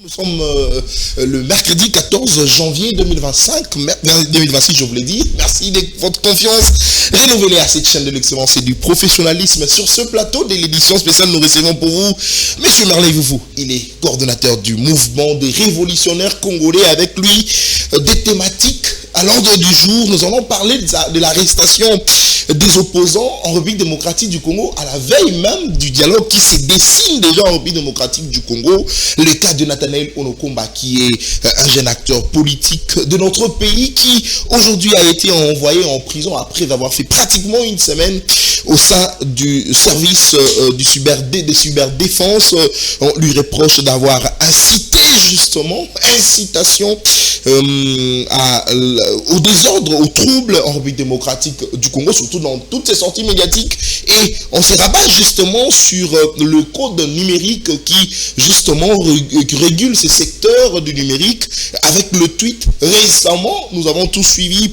Nous sommes le mercredi 14 janvier 2026, je vous l'ai dit. Merci de votre confiance renouvelée à cette chaîne de l'excellence et du professionnalisme. Sur ce plateau de l'édition spéciale, nous recevons pour vous M. Merley Vouvou. Il est coordonnateur du mouvement des révolutionnaires congolais. Avec lui, des thématiques à l'ordre du jour. Nous allons parler de l'arrestation des opposants en République démocratique du Congo, à la veille même du dialogue qui se dessine déjà en République démocratique du Congo. Le cas de Nathanaël Onokomba, qui est un jeune acteur politique de notre pays, qui aujourd'hui a été envoyé en prison après avoir fait pratiquement une semaine au sein du service de cyberdéfense. On lui reproche d'avoir incité, justement, incitation au désordre, au trouble en République démocratique du Congo, surtout dans toutes ces sorties médiatiques. Et on se rabat justement sur le code numérique qui justement régule ces secteurs du numérique. Avec le tweet récemment, nous avons tous suivi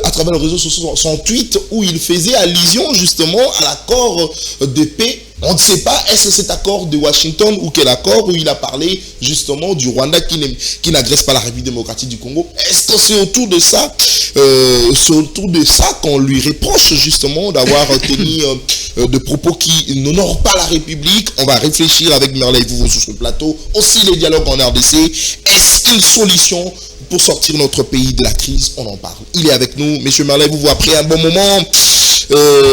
à travers le réseau social son tweet où il faisait allusion justement à l'accord de paix. On ne sait pas, est-ce que cet accord de Washington ou quel accord où il a parlé justement du Rwanda qui n'agresse pas la République démocratique du Congo. Est-ce que c'est autour de ça qu'on lui reproche justement d'avoir tenu de propos qui n'honorent pas la République? On va réfléchir avec Merley Vouvou sur ce plateau. Aussi les dialogues en RDC. Est-ce qu'une solution pour sortir notre pays de la crise? On en parle. Il est avec nous, M. Merley Vouvou, après un bon moment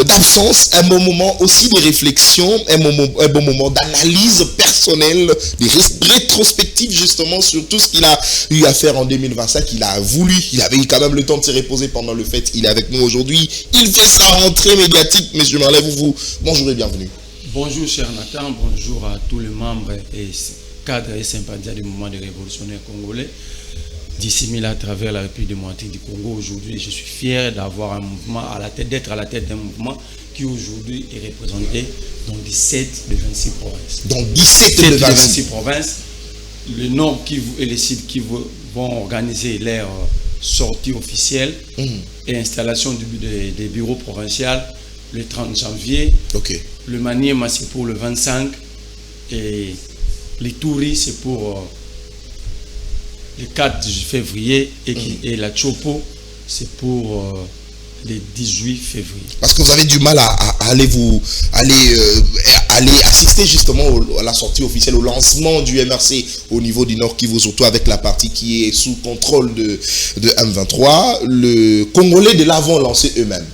d'absence, un bon moment aussi de réflexion, un bon moment d'analyse personnelle, de rétrospective justement sur tout ce qu'il a eu à faire en 2025. Il a voulu, il avait eu quand même le temps de se reposer pendant le fête. Il est avec nous aujourd'hui. Il fait sa rentrée médiatique. M. Merley Vouvou, bonjour et bienvenue. Bonjour cher Nathan, bonjour à tous les membres et cadres et sympathisants du mouvement des révolutionnaires congolais disséminés à travers la République démocratique du Congo. Aujourd'hui, je suis fier d'avoir un mouvement d'être à la tête d'un mouvement qui aujourd'hui est représenté dans 17 de 26 provinces. Dans 17 de 26 provinces, le Nord et les Sud qui vont organiser leur sortie officielle et installation des bureaux provinciaux le 30 janvier. Okay. Le Maniema, c'est pour le 25 et les Touris, c'est pour le 4 février et la Chopo, c'est pour le 18 février. Parce que vous avez du mal à aller assister justement à la sortie officielle, au lancement du MRC au niveau du Nord Kivu, surtout avec la partie qui est sous contrôle de M23. Le Congolais de là vont lancer eux-mêmes.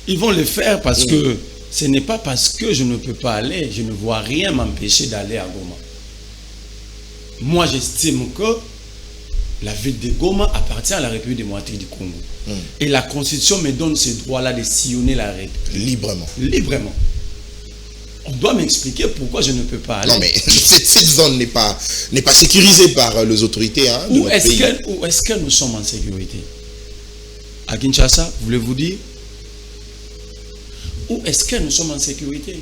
Ils vont le faire parce que ce n'est pas parce que je ne peux pas aller, je ne vois rien m'empêcher d'aller à Goma. Moi, j'estime que la ville de Goma appartient à la République démocratique du Congo. Et la Constitution me donne ce droit-là de sillonner la République. Librement. Librement. On doit m'expliquer pourquoi je ne peux pas aller. Non, mais cette zone n'est pas sécurisée par les autorités. Hein, où est-ce que nous sommes en sécurité? À Kinshasa, voulez-vous dire? Où est-ce que nous sommes en sécurité?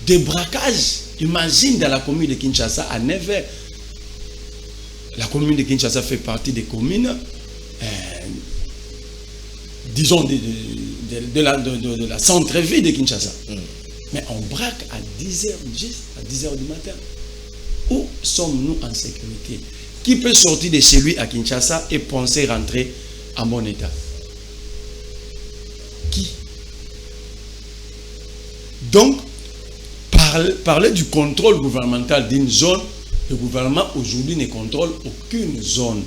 Des braquages. Imagine dans la commune de Kinshasa à 9h. La commune de Kinshasa fait partie des communes, disons, de la centre-ville de Kinshasa. Mais on braque à 10h, juste à 10h du matin. Où sommes-nous en sécurité? Qui peut sortir de chez lui à Kinshasa et penser rentrer en bon état? Qui? Donc, parler du contrôle gouvernemental d'une zone, le gouvernement aujourd'hui ne contrôle aucune zone.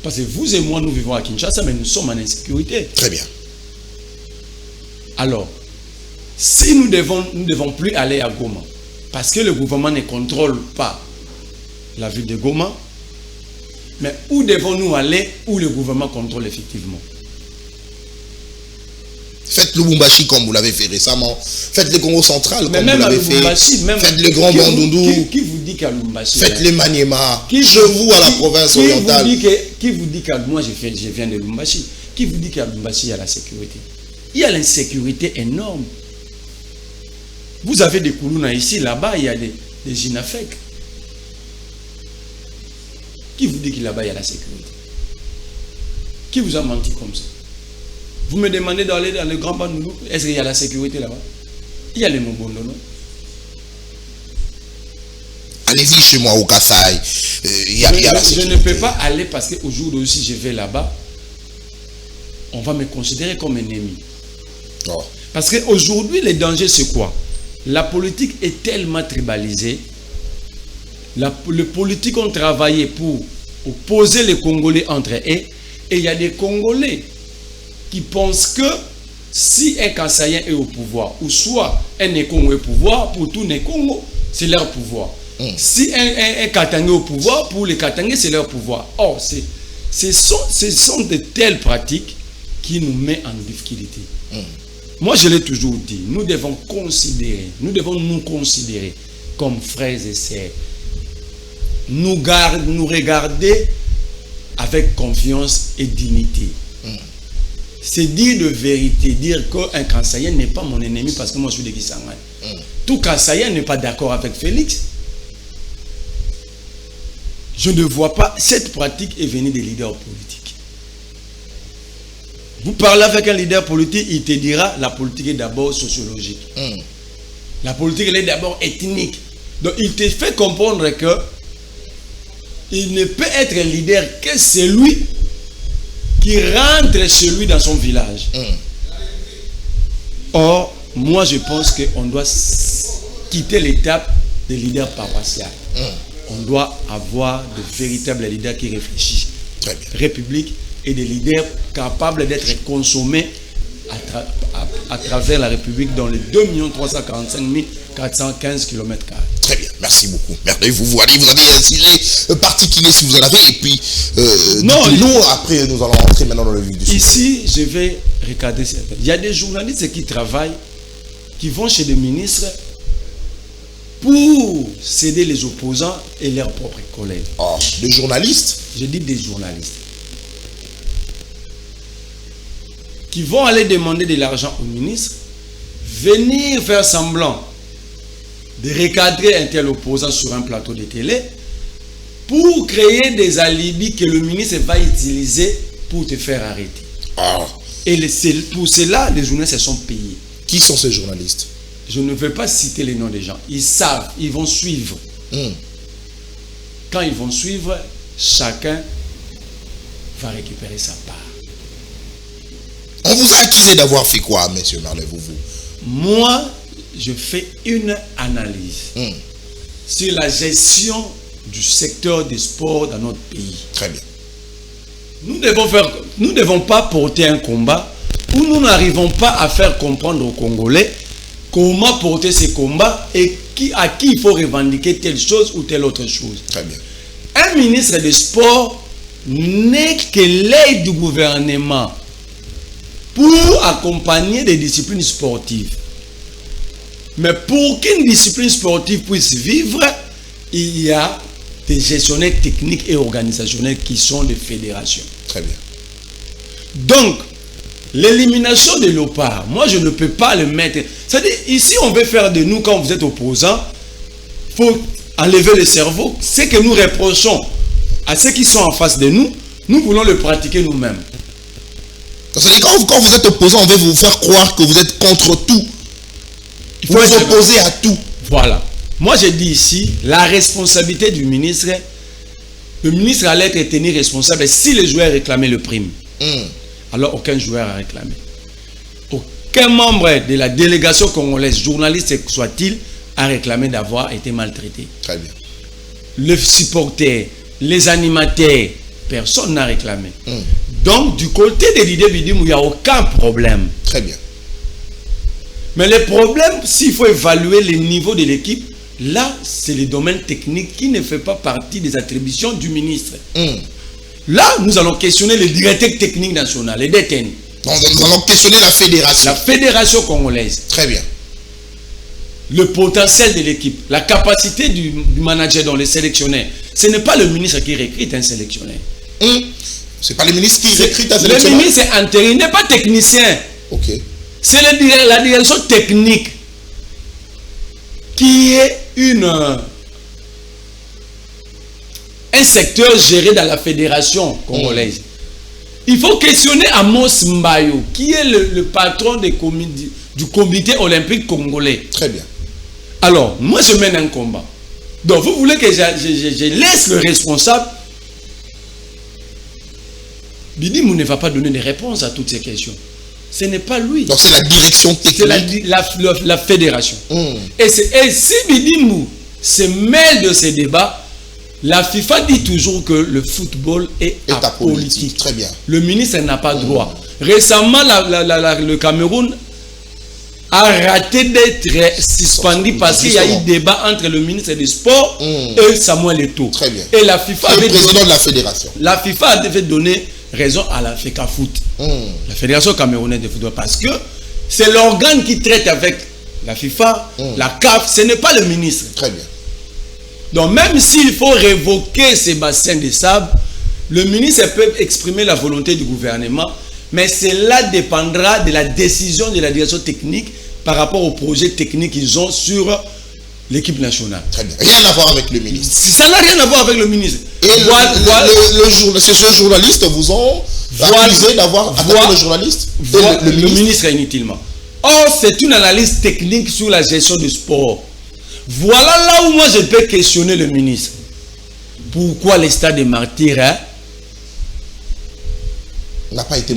Parce que vous et moi, nous vivons à Kinshasa, mais nous sommes en insécurité. Très bien. Alors, si nous devons plus aller à Goma, parce que le gouvernement ne contrôle pas la ville de Goma, mais où devons-nous aller où le gouvernement contrôle effectivement? Faites le Lubumbashi comme vous l'avez fait récemment. Faites le Congo central comme vous l'avez fait. Faites le Grand Bandundu. Qui vous dit qu'à Lubumbashi? Faites le Maniema. Chez vous à la province orientale. Qui vous dit qu'à moi je viens de Lubumbashi? Qui vous dit qu'à Lubumbashi il y a la sécurité? Il y a l'insécurité énorme. Vous avez des Koulouna ici, là-bas il y a des Jinafek. Qui vous dit que là-bas il y a la sécurité? Qui vous a menti comme ça? Vous me demandez d'aller dans le Grand Bandundu, est-ce qu'il y a la sécurité là-bas? Il y a les Mobondono. allez-y chez moi au Kasaï. Je ne peux pas aller parce qu'aujourd'hui, si je vais là-bas, on va me considérer comme ennemi. Oh. Parce qu'aujourd'hui, le danger, c'est quoi? La politique est tellement tribalisée. Les politiques ont travaillé pour opposer les Congolais entre eux. Et il y a des Congolais qui pensent que si un Kassaïen est au pouvoir, ou soit un Nékongo est au pouvoir, pour tous les Congos, c'est leur pouvoir. Si un Katangé est au pouvoir, pour les Katangés, c'est leur pouvoir. Or, ce sont de telles pratiques qui nous mettent en difficulté. Moi, je l'ai toujours dit, nous devons nous considérer comme frères et sœurs. Nous regarder avec confiance et dignité. C'est dire de vérité, dire qu'un Kassaïen n'est pas mon ennemi parce que moi je suis de Kisangani. Tout Kassaïen n'est pas d'accord avec Félix. Je ne vois pas, cette pratique est venue des leaders politiques. Vous parlez avec un leader politique, il te dira la politique est d'abord sociologique. La politique elle est d'abord ethnique. Donc il te fait comprendre que il ne peut être un leader que celui qui rentre chez lui dans son village. Or, moi je pense qu'on doit quitter l'étape des leaders paroissiaux. On doit avoir de véritables leaders qui réfléchissent. République et des leaders capables d'être consommés à travers la République dans les 2 345 415 km². Très bien, merci beaucoup. Vous avez un sujet particulier si vous en avez, et puis nous, après, nous allons entrer maintenant dans le vif du sujet. Ici, je vais regarder. Il y a des journalistes qui travaillent, qui vont chez des ministres pour céder les opposants et leurs propres collègues. Oh, des journalistes? Je dis des journalistes. Qui vont aller demander de l'argent au ministre, venir faire semblant de recadrer un tel opposant sur un plateau de télé pour créer des alibis que le ministre va utiliser pour te faire arrêter. Oh. Et pour cela, les journalistes sont payés. Qui sont ces journalistes? Je ne vais pas citer les noms des gens. Ils savent, ils vont suivre. Quand ils vont suivre, chacun va récupérer sa part. On vous a accusé d'avoir fait quoi, monsieur Marley, vous? Moi, je fais une analyse sur la gestion du secteur des sports dans notre pays. Très bien. Nous ne devons pas porter un combat où nous n'arrivons pas à faire comprendre aux Congolais comment porter ces combats et à qui il faut revendiquer telle chose ou telle autre chose. Très bien. Un ministre des Sports n'est que l'aide du gouvernement pour accompagner des disciplines sportives. Mais pour qu'une discipline sportive puisse vivre, il y a des gestionnaires techniques et organisationnels qui sont des fédérations. Très bien. Donc, l'élimination de l'OPAR, moi je ne peux pas le mettre. C'est-à-dire, ici on veut faire de nous, quand vous êtes opposants, il faut enlever le cerveau. Ce que nous reprochons à ceux qui sont en face de nous, nous voulons le pratiquer nous-mêmes. C'est-à-dire, quand vous êtes opposant, on veut vous faire croire que vous êtes contre tout. Il faut vous opposer à tout. Voilà. Moi, je dis ici, la responsabilité du ministre, le ministre allait être tenu responsable si les joueurs réclamaient le prime. Alors, aucun joueur a réclamé. Aucun membre de la délégation congolaise, journaliste soit-il, a réclamé d'avoir été maltraité. Très bien. Les supporters, les animateurs, personne n'a réclamé. Donc, du côté de l'idée Bidim, il n'y a aucun problème. Très bien. Mais le problème, s'il faut évaluer le niveau de l'équipe, là, c'est le domaine technique qui ne fait pas partie des attributions du ministre. Là, nous allons questionner le directeur technique national, les DTN. Nous allons questionner la fédération. La fédération congolaise. Très bien. Le potentiel de l'équipe, la capacité du manager dans les sélectionneurs. Ce n'est pas le ministre qui recrute un sélectionneur. C'est pas le ministre qui recrute un sélectionneur. Le ministre est intérim, il n'est pas technicien. Ok. C'est la direction technique qui est un secteur géré dans la fédération congolaise. Il faut questionner Amos Mbayo, qui est le patron du comité olympique congolais. Très bien. Alors, moi je mène un combat. Donc vous voulez que je laisse le responsable. Bidimou ne va pas donner des réponses à toutes ces questions. Ce n'est pas lui. Donc c'est la direction technique. C'est la fédération. Et si Bidimou se mêle de ces débats, la FIFA dit toujours que le football est apolitique. Très bien. Le ministre n'a pas droit. Récemment, le Cameroun a raté d'être suspendu parce qu'il y a eu débat entre le ministre des Sports et Samuel Eto'o. Très bien. Et la FIFA avait président de la fédération. La FIFA avait donné raison à la FECAFOOT, la Fédération camerounaise de football, parce que c'est l'organe qui traite avec la FIFA, la CAF, ce n'est pas le ministre. Très bien. Donc même s'il faut révoquer ces bassins de sable, le ministre peut exprimer la volonté du gouvernement, mais cela dépendra de la décision de la direction technique par rapport au projet technique qu'ils ont sur l'équipe nationale. Très bien. Rien à voir avec le ministre. Ça n'a rien à voir avec le ministre. Et ces journalistes vous ont accusé d'avoir attaqué le journaliste le ministre inutilement. Or, c'est une analyse technique sur la gestion du sport. Voilà là où moi je peux questionner le ministre. Pourquoi le stade des Martyrs n'a pas été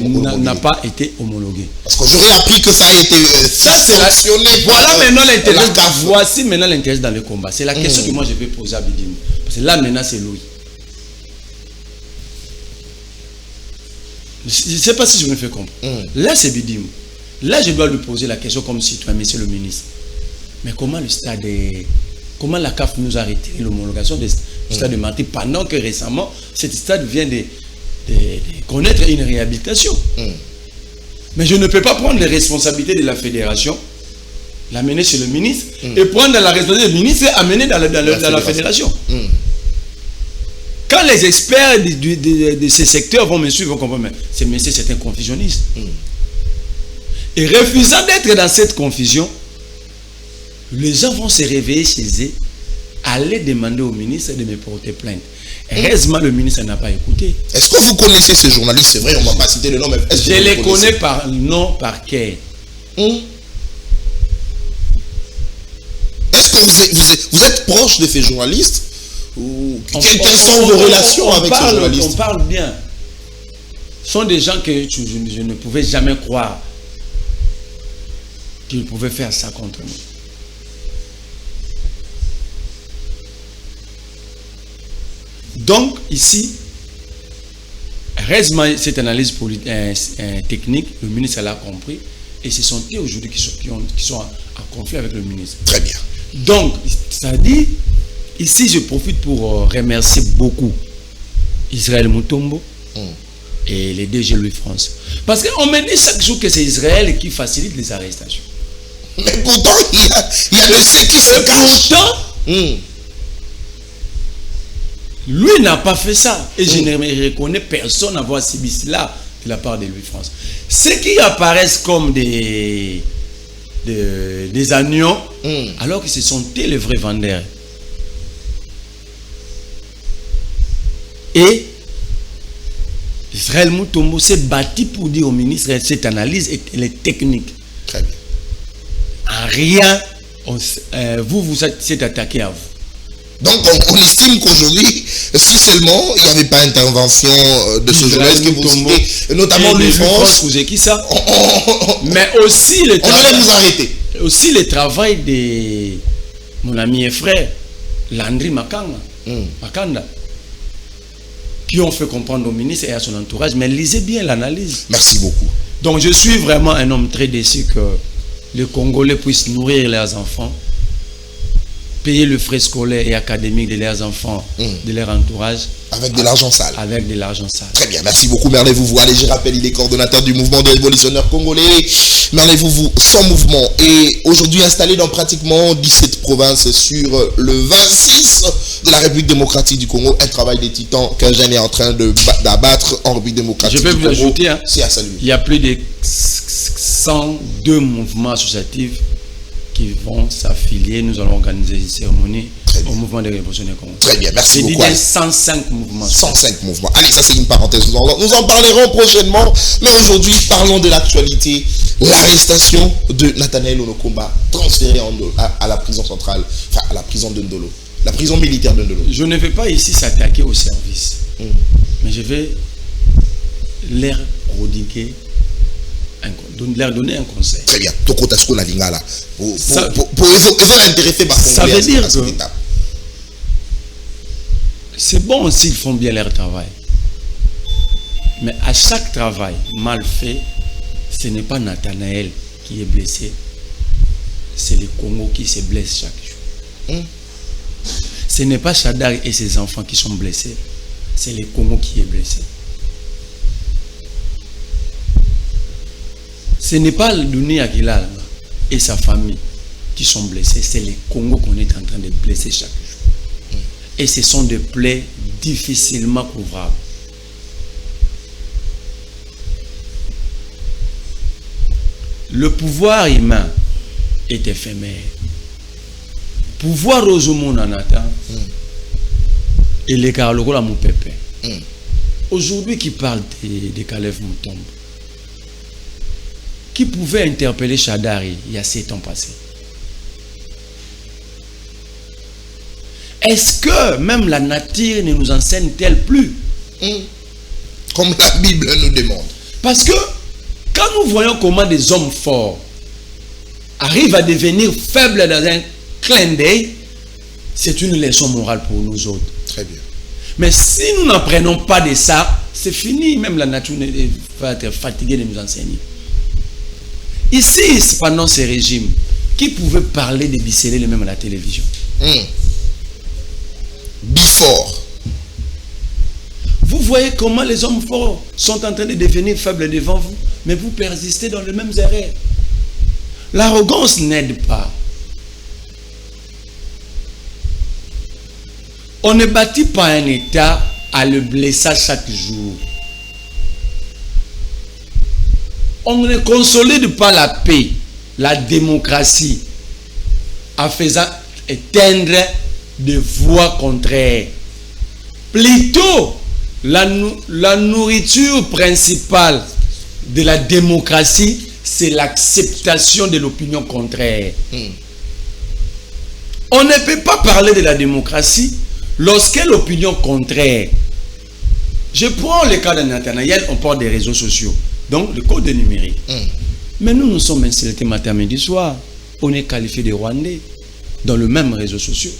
homologué. Parce que j'aurais appris que ça a été sanctionné. Voilà maintenant l'intérêt. Voici maintenant l'intérêt dans le combat. C'est la question que moi je vais poser à Bidimou. Parce que là maintenant c'est lui. Je ne sais pas si je me fais comprendre. Là c'est Bidimou. Là je dois lui poser la question comme citoyen, monsieur le ministre. Mais comment le stade est... Comment la CAF nous a retiré l'homologation du stade de Martyrs pendant que récemment cet stade vient de connaître une réhabilitation. Mais je ne peux pas prendre les responsabilités de la fédération, l'amener chez le ministre, et prendre la responsabilité du ministre et amener dans la fédération. Quand les experts de ces secteurs vont me suivre, vont comprendre, mais ce monsieur c'est un confusionniste. Et refusant d'être dans cette confusion, les gens vont se réveiller chez eux, aller demander au ministre de me porter plainte. Heureusement, le ministre n'a pas écouté. Est-ce que vous connaissez ces journalistes? C'est vrai, on ne va pas citer le nom, mais je les connais par nom, par cœur. Est-ce que vous êtes proche de ces journalistes? Ou quelles sont vos relations avec ces journalistes? On parle bien. Ce sont des gens que je ne pouvais jamais croire qu'ils pouvaient faire ça contre nous. Donc, ici, heureusement, cette analyse technique, le ministre l'a compris, et ce sont eux aujourd'hui qui sont en conflit avec le ministre. Très bien. Donc, ça dit, ici, je profite pour remercier beaucoup Israël Mutombo et les DG Louis France. Parce qu'on me dit chaque jour que c'est Israël qui facilite les arrestations. Mais pourtant, il y a le C qui se cache. Pourtant, lui n'a pas fait ça. Et je ne reconnais personne avoir subi cela de la part de Louis France. Ceux qui apparaissent comme des agnons, alors que ce sont eux les vrais vendeurs. Et Israël Mutombo s'est battu pour dire au ministre que cette analyse est technique. Très bien. En rien, vous êtes attaqué à vous. Donc on estime qu'aujourd'hui, si seulement il n'y avait pas intervention de ce journaliste que vous citez, notamment Louis France, mais aussi on allait vous arrêter. Aussi le travail de mon ami et frère Landry Makanda, qui ont fait comprendre au ministre et à son entourage, mais lisez bien l'analyse. Merci beaucoup. Donc je suis vraiment un homme très déçu que les Congolais puissent nourrir leurs enfants, payer le frais scolaire et académique de leurs enfants, de leur entourage. Avec de l'argent sale. Avec de l'argent sale. Très bien, merci beaucoup Merlin Vouvou. Allez, je rappelle, il est coordonnateur du mouvement des révolutionnaires congolais. Merlin Vouvou, sans mouvement, est aujourd'hui installé dans pratiquement 17 provinces sur le 26 de la République démocratique du Congo. Un travail des titans qu'un jeune est en train d'abattre en République démocratique du Congo. Je peux vous ajouter, hein, c'est à saluer. Il y a plus de 102 mouvements associatifs qui vont s'affilier. Nous allons organiser une cérémonie au mouvement des révolutionnaires congolais. Très bien, merci beaucoup. Il y a 105 mouvements. 105 mouvements. Allez, ça c'est une parenthèse. Nous en parlerons prochainement. Mais aujourd'hui, parlons de l'actualité. L'arrestation de Nathanaël Onokomba, transféré à la prison centrale, enfin à la prison de Ndolo. La prison militaire de Ndolo. Je ne vais pas ici s'attaquer au service. Mais je vais leur prodiguer, leur donner un conseil. Très bien. Pour l'intéresser, ça veut dire que c'est bon s'ils font bien leur travail. Mais à chaque travail mal fait, ce n'est pas Nathanaël qui est blessé. C'est le Congo qui se blesse chaque jour. Ce n'est pas Chadar et ses enfants qui sont blessés. C'est le Congo qui est blessé. Ce n'est pas le Douni Akilal et sa famille qui sont blessés. C'est le Congo qu'on est en train de blesser chaque jour. Et ce sont des plaies difficilement couvrables. Le pouvoir humain est éphémère. Pouvoir aux hommes en attend. Et les Karlokola mon pépé. Aujourd'hui, qui parle de Kalev Moutombe, qui pouvait interpeller Chadari il y a 7 ans passés? Est-ce que même la nature ne nous enseigne-t-elle plus? Comme la Bible nous demande. Parce que quand nous voyons comment des hommes forts arrivent à devenir faibles dans un clin d'œil, c'est une leçon morale pour nous autres. Très bien. Mais si nous n'apprenons pas de ça, c'est fini. Même la nature va être fatiguée de nous enseigner. Ici, pendant ces régimes, qui pouvait parler de Bissélé même à la télévision? Before. Vous voyez comment les hommes forts sont en train de devenir faibles devant vous, mais vous persistez dans les mêmes erreurs. L'arrogance n'aide pas. On ne bâtit pas un État à le blesser chaque jour. On ne consolide pas la paix, la démocratie, en faisant éteindre des voix contraires. Plutôt, la nourriture principale de la démocratie, c'est l'acceptation de l'opinion contraire. On ne peut pas parler de la démocratie lorsque l'opinion contraire. Je prends le cas de Nathanaël, on parle des réseaux sociaux, donc le code numérique. Mais nous sommes insultés matin, midi, soir. On est qualifié de Rwandais dans le même réseau social.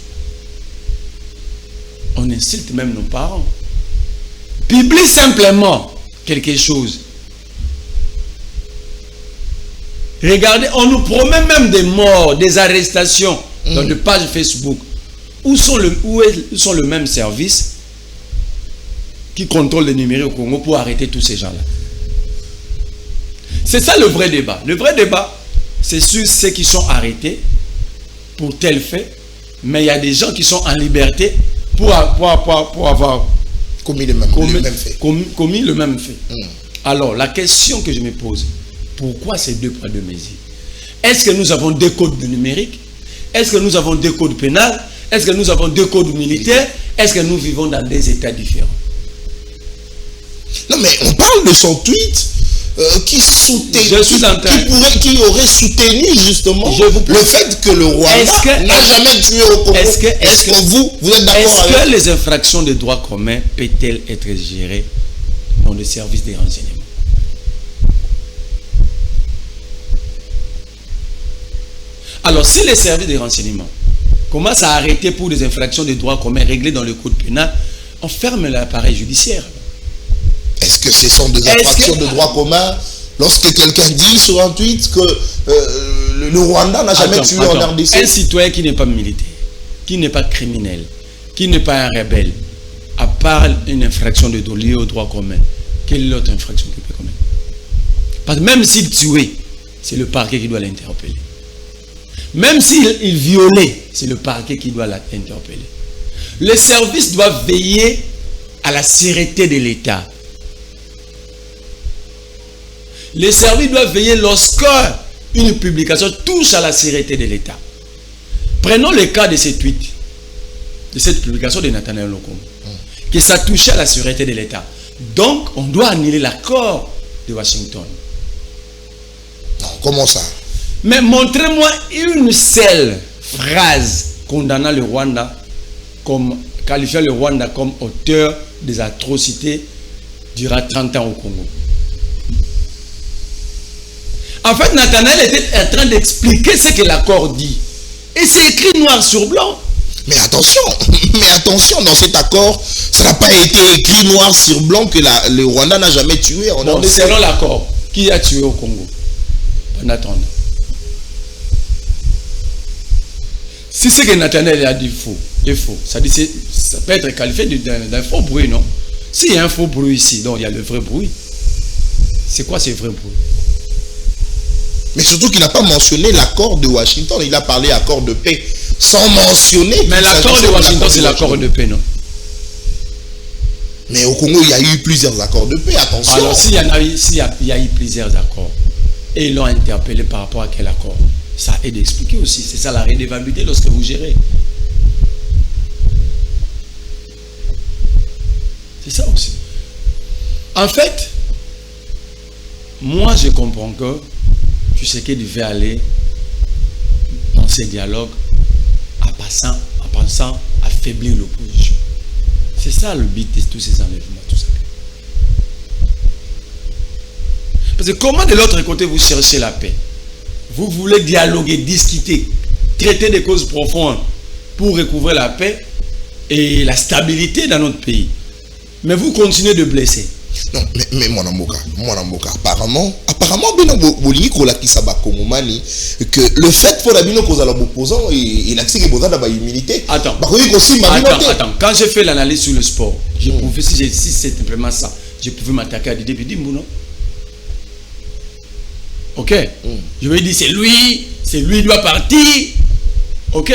On insulte même nos parents. Publie simplement quelque chose. Regardez, on nous promet même des morts, des arrestations dans des pages Facebook. Où sont le même service qui contrôle le numérique au Congo pour arrêter tous ces gens-là? C'est ça le vrai débat. Le vrai débat, c'est sur ceux qui sont arrêtés pour tel fait, mais il y a des gens qui sont en liberté pour avoir commis le même fait. Alors, la question que je me pose, pourquoi ces deux poids deux mesures? Est-ce que nous avons deux codes numériques? Est-ce que nous avons deux codes pénals? Est-ce que nous avons deux codes militaires? Est-ce que nous vivons dans des états différents? Non, mais on parle de son tweet qui aurait soutenu justement le fait que le Rwanda n'a jamais tué au Congo. Est-ce que vous êtes d'accord avec? Est-ce que les infractions de droit commun peuvent-elles être gérées dans le service des renseignements? Alors, si les services des renseignements commencent à arrêter pour des infractions de droit commun réglées dans le code pénal, on ferme l'appareil judiciaire. Est-ce que ce sont des infractions de droit commun lorsque quelqu'un dit sur un tweet que le Rwanda n'a jamais tué en RDC? Un citoyen qui n'est pas militaire, qui n'est pas criminel, qui n'est pas un rebelle, à part une infraction de liée au droit commun, quelle autre infraction qu'il peut commettre? Parce que même s'il tuait, c'est le parquet qui doit l'interpeller. Même s'il violait, c'est le parquet qui doit l'interpeller. Les services doivent veiller à la sûreté de l'État. Les services doivent veiller lorsque une publication touche à la sûreté de l'État. Prenons le cas de ce tweet, de cette publication de Nathanaël Lokongo, que ça touchait à la sûreté de l'État. Donc, on doit annuler l'accord de Washington. Non, comment ça? Mais montrez-moi une seule phrase condamnant le Rwanda comme qualifiant le Rwanda comme auteur des atrocités durant 30 ans au Congo. En fait, Nathanaël était en train d'expliquer ce que l'accord dit. Et c'est écrit noir sur blanc. Mais attention, dans cet accord, ça n'a pas été écrit noir sur blanc que le Rwanda n'a jamais tué. Bon, selon l'accord, qui a tué au Congo? En attendant. Si c'est que Nathanaël a dit faux, est faux. Ça peut être qualifié d'un faux bruit, non? S'il y a un faux bruit ici, donc il y a le vrai bruit. C'est quoi ce vrai bruit? Mais surtout qu'il n'a pas mentionné l'accord de Washington. Il a parlé accord de paix sans mentionner. Mais l'accord de Washington, c'est l'accord de paix, non? Mais au Congo, il y a eu plusieurs accords de paix. Attention. Alors, s'il y a eu plusieurs accords, et ils l'ont interpellé par rapport à quel accord, ça aide d'expliquer aussi. C'est ça la redevabilité lorsque vous gérez. C'est ça aussi. En fait, moi, je comprends que Tshisekedi devait aller dans ces dialogues en pensant affaiblir l'opposition. C'est ça le but de tous ces enlèvements, tout ça. Parce que comment de l'autre côté vous cherchez la paix? Vous voulez dialoguer, discuter, traiter des causes profondes pour recouvrir la paix et la stabilité dans notre pays. Mais vous continuez de blesser. Non, mais mon amboka, apparemment, que le fait pour l'abino cause à l'opposant, il a dit que vous avez la immunité. Attends, quand j'ai fait l'analyse sur le sport, je pouvais, si c'est simplement ça, je pouvais m'attaquer à Didier Bidimbo, non? Ok. Je vais dire c'est lui doit partir. Ok.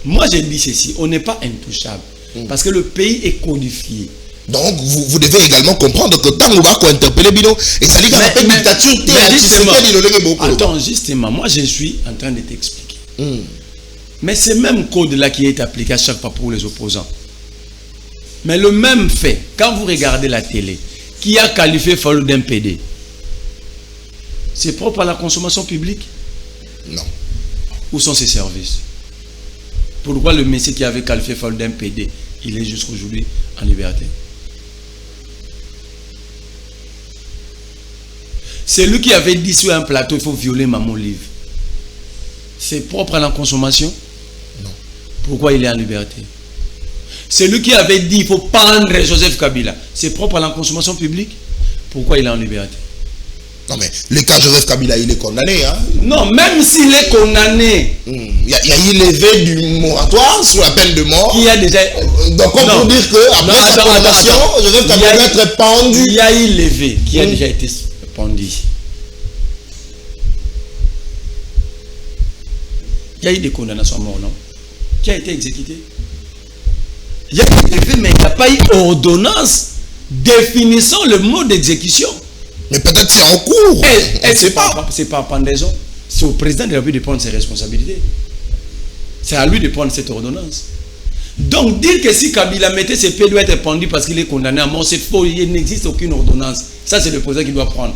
Moi j'ai dit ceci, on n'est pas intouchable. Parce que le pays est codifié. Donc vous devez également comprendre que tant qu'on va interpeller Bino, et ça dit qu'on appelle dictature. Attends, justement, moi je suis en train de t'expliquer. Mais ce même code-là qui est appliqué à chaque fois pour les opposants. Mais le même fait, quand vous regardez la télé, qui a qualifié Fallou d'un PD, c'est propre à la consommation publique? Non. Où sont ses services? Pourquoi le monsieur qui avait qualifié Fallou d'un PD, il est jusqu'aujourd'hui en liberté? C'est lui qui avait dit sur un plateau, il faut violer Maman Livre. C'est propre à la consommation? Non. Pourquoi il est en liberté? C'est lui qui avait dit, il faut pendre Joseph Kabila. C'est propre à la consommation publique? Pourquoi il est en liberté? Non mais le cas Joseph Kabila, il est condamné. Hein? Non, même s'il est condamné. Il y a eu levé du moratoire sur la peine de mort. Qui a déjà... Donc on peut dire qu'après sa condamnation, Joseph Kabila va être pendu. Il y a eu levé qui a déjà été pendu. Il y a eu des condamnations à mort, non? Qui a été exécuté? Il y a eu levé, mais il n'y a pas eu ordonnance définissant le mode d'exécution. Mais peut-être c'est en cours. C'est pas pendaison. C'est au président de la République de prendre ses responsabilités. C'est à lui de prendre cette ordonnance. Donc dire que si Kabila mettait ses pieds doit être pendu parce qu'il est condamné à mort, c'est faux. Il n'existe aucune ordonnance. Ça c'est le président qui doit prendre.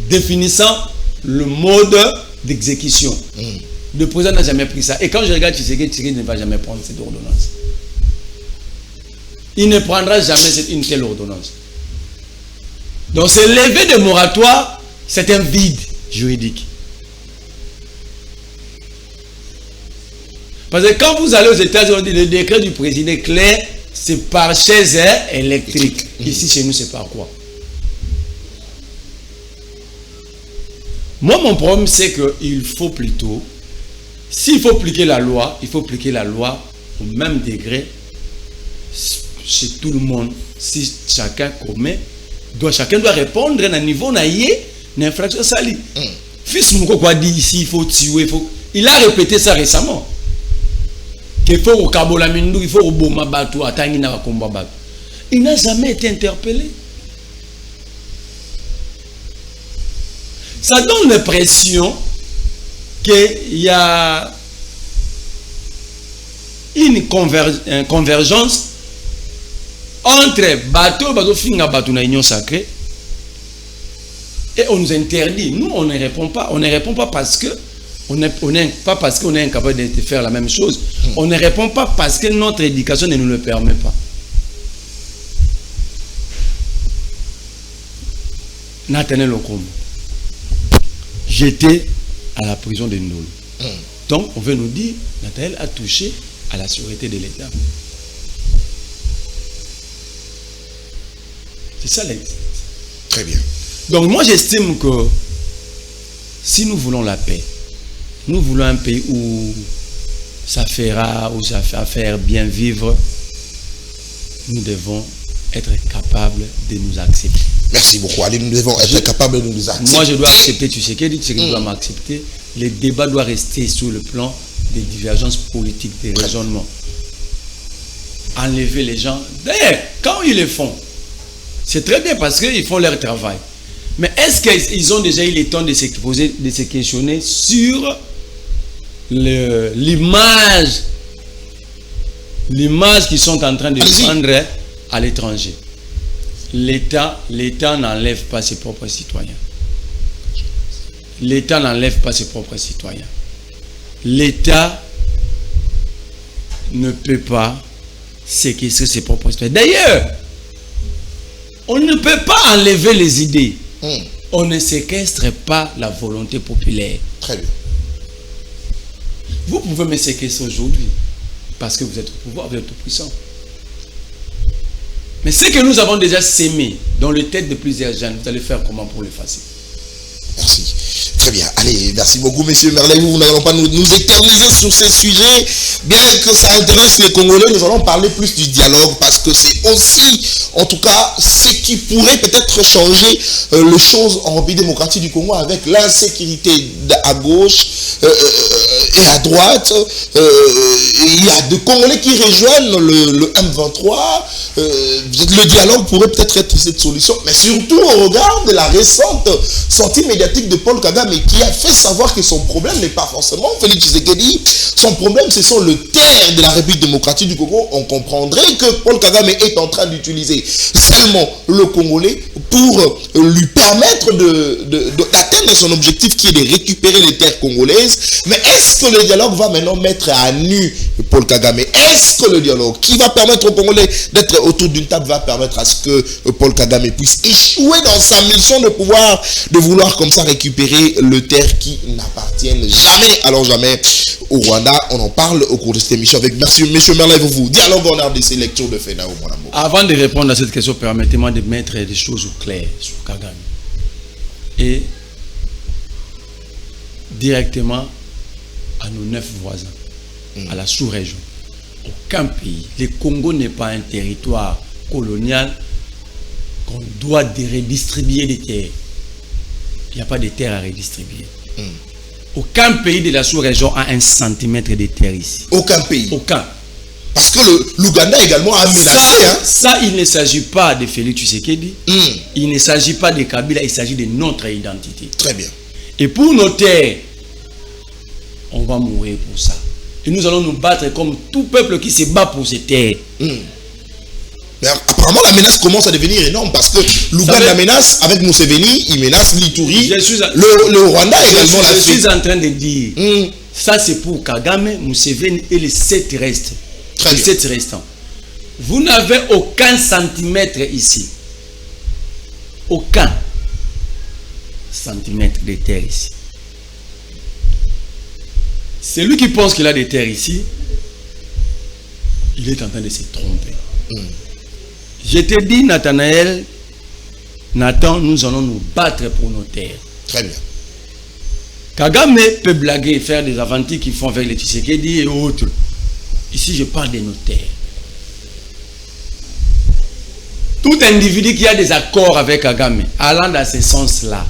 Définissant le mode d'exécution. Le président n'a jamais pris ça. Et quand je regarde Tshisekedi ne va jamais prendre cette ordonnance. Il ne prendra jamais une telle ordonnance. Donc ce lever de moratoire, c'est un vide juridique. Parce que quand vous allez aux États-Unis, on dit le décret du président est clair, c'est par chaise électrique. Ici, chez nous, c'est par quoi? Moi, mon problème, c'est qu'il faut plutôt, s'il faut appliquer la loi, il faut appliquer la loi au même degré chez tout le monde. Si chacun commet, chacun doit répondre à un niveau naïe, une infraction sali. Fils Moukoko a dit ici, il faut tuer, il a répété ça récemment. Qu'il faut au Kabolamindou, il faut au Bomabatou, à Tangina Wakombabatou. Il n'a jamais été interpellé. Ça donne l'impression qu'il y a une convergence entre bateau finga bateau na union sacrée et on nous interdit. Nous on ne répond pas. On ne répond pas parce que On n'est pas parce qu'on est incapable de faire la même chose. On ne répond pas parce que notre éducation ne nous le permet pas. Nathanaël Okombo. J'étais à la prison de Ndolo. Donc, on veut nous dire, Nathanaël a touché à la sûreté de l'État. C'est ça l'exemple. Très bien. Donc, moi, j'estime que si nous voulons la paix, nous voulons un pays où ça fera, où ça fait faire bien vivre, nous devons être capables de nous accepter. Merci beaucoup. Allez, nous devons être capables de nous accepter. Moi, je dois accepter Tshisekedi, Tshisekedi doit m'accepter. Les débats doivent rester sur le plan des divergences politiques, des raisonnements. Enlever les gens. D'ailleurs, quand ils le font, c'est très bien parce qu'ils font leur travail. Mais est-ce qu'ils ont déjà eu le temps de se poser, de se questionner sur l'image qu'ils sont en train de prendre à l'étranger? L'État n'enlève pas ses propres citoyens. L'État n'enlève pas ses propres citoyens. L'État ne peut pas séquestrer ses propres citoyens. D'ailleurs, on ne peut pas enlever les idées. On ne séquestre pas la volonté populaire. Très bien. Vous pouvez me séquestrer aujourd'hui parce que vous êtes au pouvoir, vous êtes tout puissant. Mais ce que nous avons déjà sémé dans les têtes de plusieurs jeunes, vous allez faire comment pour l'effacer? Merci. Très bien. Allez, merci beaucoup, Monsieur Merlet. Nous n'allons pas nous éterniser sur ces sujets. Bien que ça intéresse les Congolais, nous allons parler plus du dialogue parce que c'est aussi, en tout cas, ce qui pourrait peut-être changer les choses en République démocratique du Congo avec l'insécurité à gauche et à droite. Il y a des Congolais qui rejoignent le M23. Le dialogue pourrait peut-être être cette solution, mais surtout au regard de la récente sortie médiatique de Paul Kagame qui a fait savoir que son problème n'est pas forcément Félix Tshisekedi. Son problème, ce sont le terre de la République démocratique du Congo. On comprendrait que Paul Kagame est en train d'utiliser seulement le Congolais pour lui permettre d'atteindre son objectif qui est de récupérer les terres congolaises. Mais est-ce que le dialogue va maintenant mettre à nu Paul Kagame? Est-ce que le dialogue qui va permettre aux Congolais d'être autour d'une table va permettre à ce que Paul Kagame puisse échouer dans sa mission de pouvoir, de vouloir comme ça récupérer le terre qui n'appartiennent jamais, alors jamais au Rwanda? On en parle au cours de cette émission avec M. Merlet. Vous dialogue en RDC, lecture de FENAO, mon amour. Avant de répondre à cette question, permettez-moi de mettre des choses au clair sur Kagame. Et directement à nos 9 voisins, à la sous-région. Aucun pays, le Congo n'est pas un territoire colonial qu'on doit redistribuer des terres. Il n'y a pas de terres à redistribuer. Aucun pays de la sous-région a 1 centimètre de terre ici. Aucun pays. Aucun. Parce que l'Ouganda également a menacé. Ça, il ne s'agit pas de Félix Tshisekedi. Il ne s'agit pas de Kabila, il s'agit de notre identité. Très bien. Et pour nos terres, on va mourir pour ça. Et nous allons nous battre comme tout peuple qui se bat pour ses terres. Mais apparemment, la menace commence à devenir énorme parce que l'Ouganda menace avec Museveni, il menace l'Ituri. Le Rwanda également l'a fait. Je suis en train de dire, ça c'est pour Kagame, Museveni et les 7 restes. Les 7 restants. Vous n'avez aucun centimètre ici. Aucun centimètre de terre ici. Celui qui pense qu'il a des terres ici, il est en train de se tromper. Je te dis, Nathanaël, Nathan, nous allons nous battre pour nos terres. Très bien. Kagame peut blaguer et faire des aventures qu'ils font avec les Tshisekedi et autres. Ici, je parle de nos terres. Tout individu qui a des accords avec Kagame, allant dans ce sens-là,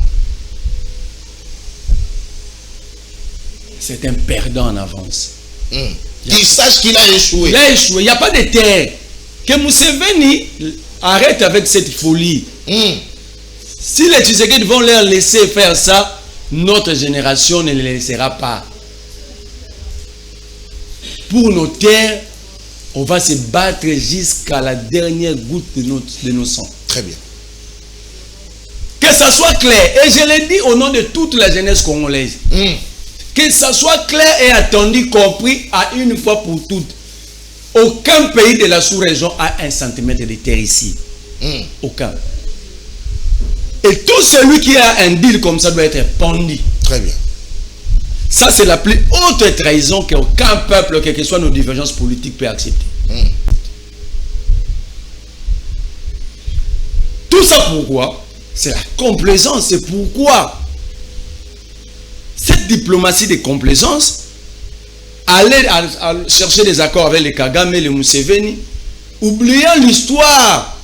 c'est un perdant en avance. Qu'il sache qu'il a échoué. Il a échoué. Il n'y a pas de terre. Que Museveni arrête avec cette folie. Si les Tshisekedi vont leur laisser faire ça, notre génération ne les laissera pas. Pour nos terres, on va se battre jusqu'à la dernière goutte de nos sangs. Très bien. Que ça soit clair. Et je l'ai dit au nom de toute la jeunesse congolaise. Que Que ça soit clair et attendu, compris à une fois pour toutes. Aucun pays de la sous-région a 1 centimètre de terre ici. Aucun. Et tout celui qui a un deal comme ça doit être pendu. Très bien. Ça, c'est la plus haute trahison qu'aucun peuple, quelles que soient nos divergences politiques, peut accepter. Tout ça pourquoi? C'est la complaisance. C'est pourquoi cette diplomatie de complaisance, aller à chercher des accords avec les Kagame et les Museveni, oubliant l'histoire.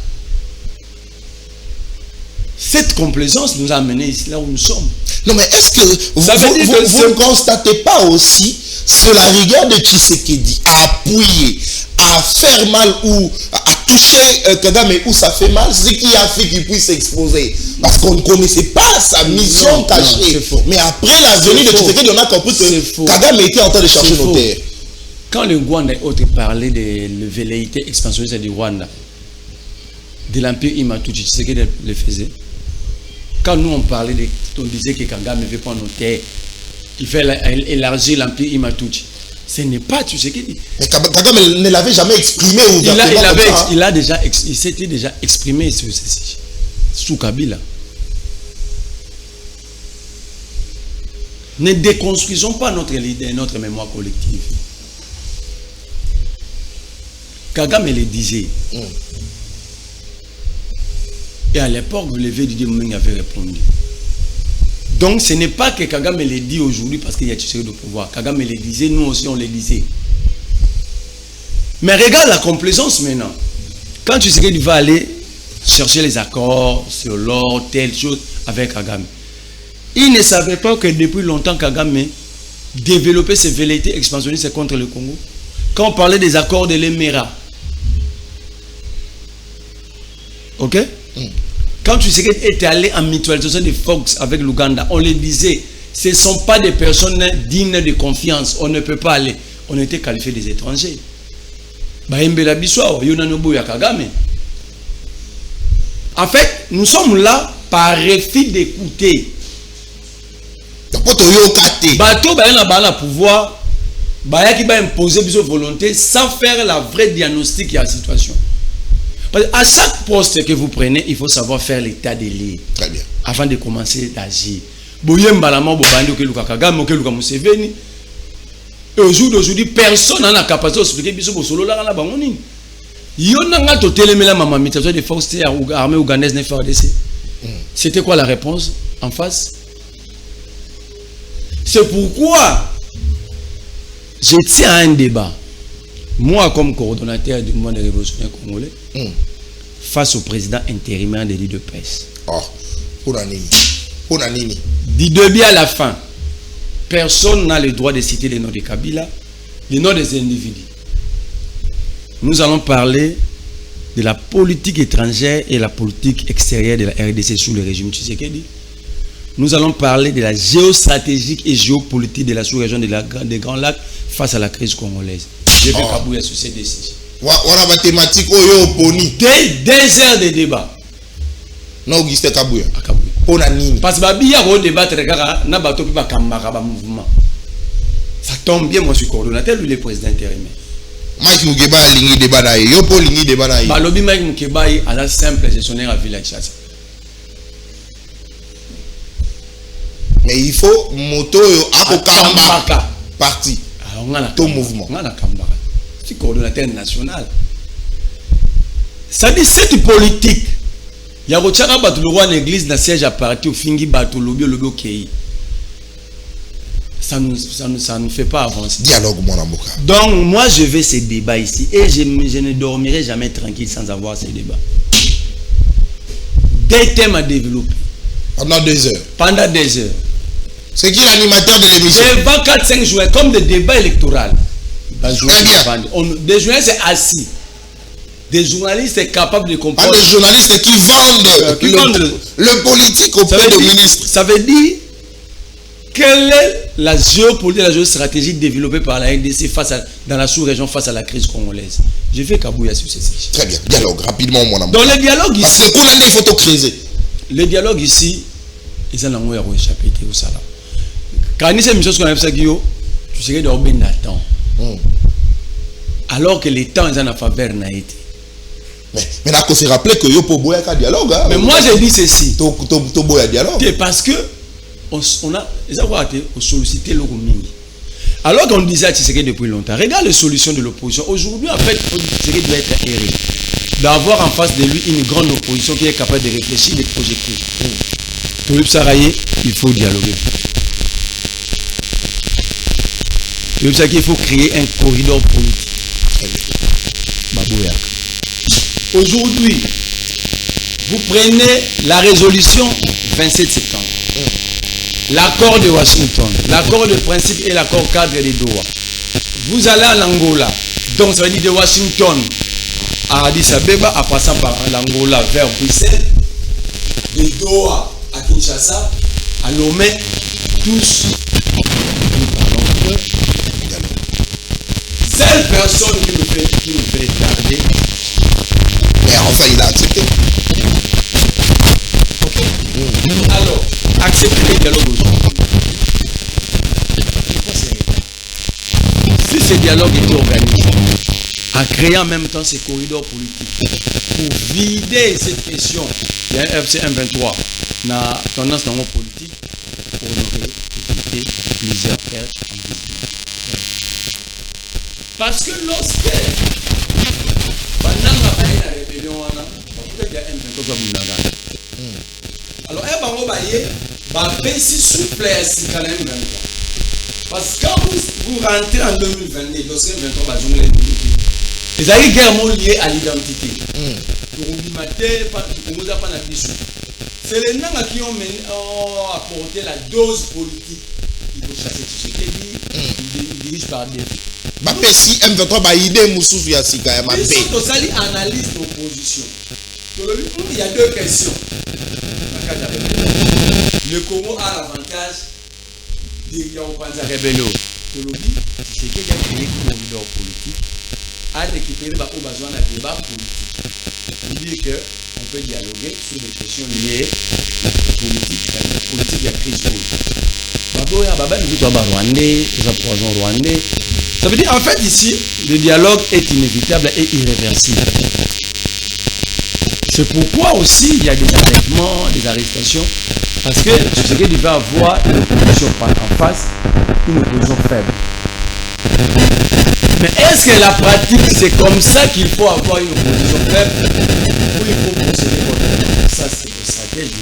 Cette complaisance nous a amenés ici, là où nous sommes. Non, mais est-ce que vous ne constatez pas aussi, sur la rigueur de Tshisekedi, à appuyer, à faire mal ou à toucher Kagame où ça fait mal, ce qui a fait qu'il puisse s'exposer? Parce qu'on ne connaissait pas sa mission cachée. Mais après la venue de Tshisekedi, on a compris que Kagame était en train de chercher nos terres. Quand le Rwanda et autres parlaient de la velléité expansionniste du Rwanda, de l'empire Imatuchi, Tshisekedi le faisait. Quand nous on parlait, on disait que Kagame veut prendre nos terres, qu'il fait élargir l'empire Imatuchi. Ce n'est pas Tshisekedi. Mais Kagame ne l'avait jamais exprimé ouvertement. Il s'était déjà exprimé sous Kabila. Ne déconstruisons pas notre mémoire collective. Kagame le disait. Et à l'époque, le levé Didier Moumengi avait répondu. Donc ce n'est pas que Kagame le dit aujourd'hui parce qu'il y a Tshisekedi au pouvoir. Kagame le disait, nous aussi on le disait. Mais regarde la complaisance maintenant. Quand Tshisekedi va aller chercher les accords sur l'or, telle chose avec Kagame, il ne savait pas que depuis longtemps Kagame développait ses velléités expansionnistes contre le Congo. Quand on parlait des accords de l'Emera, ok? Quand Tshisekedi était allé en mutualisation de Fox avec l'Ouganda, on le disait, ce ne sont pas des personnes dignes de confiance, on ne peut pas aller. On était qualifiés des étrangers. En fait, nous sommes là par refus d'écouter. Bateau ba pouvoir, qui va imposer sa volonté sans faire la vraie diagnostic de la situation. Parce qu'à chaque poste que vous prenez, il faut savoir faire l'état des lieux. Très bien. Avant de commencer d'agir. Et au jour d'aujourd'hui, personne n'a la capacité d'expliquer que solo là là de force armée ougandaise FARDC. C'était quoi la réponse en face? C'est pourquoi je tiens à un débat. Moi, comme coordonnateur du mouvement des révolutionnaires congolais, face au président intérimaire de l'île de presse. Du début à la fin, personne n'a le droit de citer les noms de Kabila, les noms des individus. Nous allons parler de la politique étrangère et la politique extérieure de la RDC sous le régime Tshisekedi. Nous allons parler de la géostratégique et géopolitique de la sous-région des Grands Lacs face à la crise congolaise. Je vais Kabouya sur ces décisions. Voilà ma thématique. 2 heures de débat. Non, Augustin Kabouya. Parce que il y a un débat mouvement. Ça tombe bien, moi je suis coordonnateur, lui le président intérimaire. Mike Mukeba a ligné débat là. Yo pour ligné débat là. Balobi Mike Mukeba est un simple gestionnaire à Village Chasse. Mais il faut moto à Kambaka parti. Alors on a ton mouvement. On a Kambaka. C'est coordonnateur national. Ça dit cette politique. Il y a Rochara Batouloua en église dans siège à partir au Fingi Batoulobi Lobo Kei. Ça ne fait pas avancer. Dialogue mon amour. Donc moi je vais ces débats ici et je ne dormirai jamais tranquille sans avoir ces débats. Des thèmes à développer. Pendant 2 heures. Pendant 2 heures. C'est qui l'animateur de l'émission? J'ai 24-5 jours comme des débats électoraux. Très bien. Des journalistes c'est assis. Des journalistes capables de comprendre. Pas des journalistes qui vendent le politique auprès du ministre. Ça veut dire quelle est la géopolitique, la géostratégie développée par la RDC dans la sous-région face à la crise congolaise. Je vais Kabouya sur ces sujets. Très bien. Dialogue rapidement mon amour. Dans le dialogue ici. Parce que on a des photos créées. Le dialogue ici, ils ont échappé au salaire. Quand il y a une chose qu'on appelle ça, tu serais dans le temps. Alors que les temps, ils ont en faveur naïté. Mais là, il faut se rappeler que yo pour boire un dialogue. Hein, mais moi, j'ai dit ceci. To boire dialogue. Parce que on a sollicité le Mingi. Alors qu'on disait à Tshisekedi depuis longtemps, regarde les solutions de l'opposition. Aujourd'hui, en fait, Tshisekedi doit être erré. D'avoir en face de lui une grande opposition qui est capable de réfléchir, de projeter. Pour lui, il faut dialoguer. Il faut créer un corridor politique. Aujourd'hui, vous prenez la résolution 27 septembre. L'accord de Washington, l'accord de principe et l'accord cadre de Doha. Vous allez à l'Angola. Donc ça veut dire de Washington à Addis Abeba, en passant par l'Angola vers Bruxelles, de Doha à Kinshasa, à Lomé, tous. Seule personne qui me fait tarder. Mais enfin, il a accepté. Alors, accepter les dialogues aujourd'hui. Si ces dialogues étaient organisés, en créant en même temps ces corridors politiques, pour vider cette question, il y a un FC 123, na tendance dans mon politique, on aurait évité plusieurs perches en business. Parce que lorsque pendant la rébellion, il y a un 23 qui alors, si souple parce que quand vous rentrez en 2022, dossier 23, les alliés guerres liés à l'identité. C'est les gens qui ont apporté la dose politique. Il faut chasser Tshisekedi, il dirige par des. Mais si M23 a idée, Moussou Yassika, ils sont aussi analyse d'opposition. Il y a deux questions. Le Congo a l'avantage de la rébellion. C'est qu'il y a créé un corridor politique à récupérer le besoin d'un débat politique. Il dit qu'on peut dialoguer sur des questions liées politiques, de la crise politique. Ça veut dire en fait ici, le dialogue est inévitable et irréversible. C'est pourquoi aussi il y a des arrêtements, des arrestations, parce que Tshisekedi va avoir une opposition en face, une opposition faible. Mais est-ce que la pratique, c'est comme ça qu'il faut avoir une opposition faible ou il faut procéder comme ça? C'est une stratégie.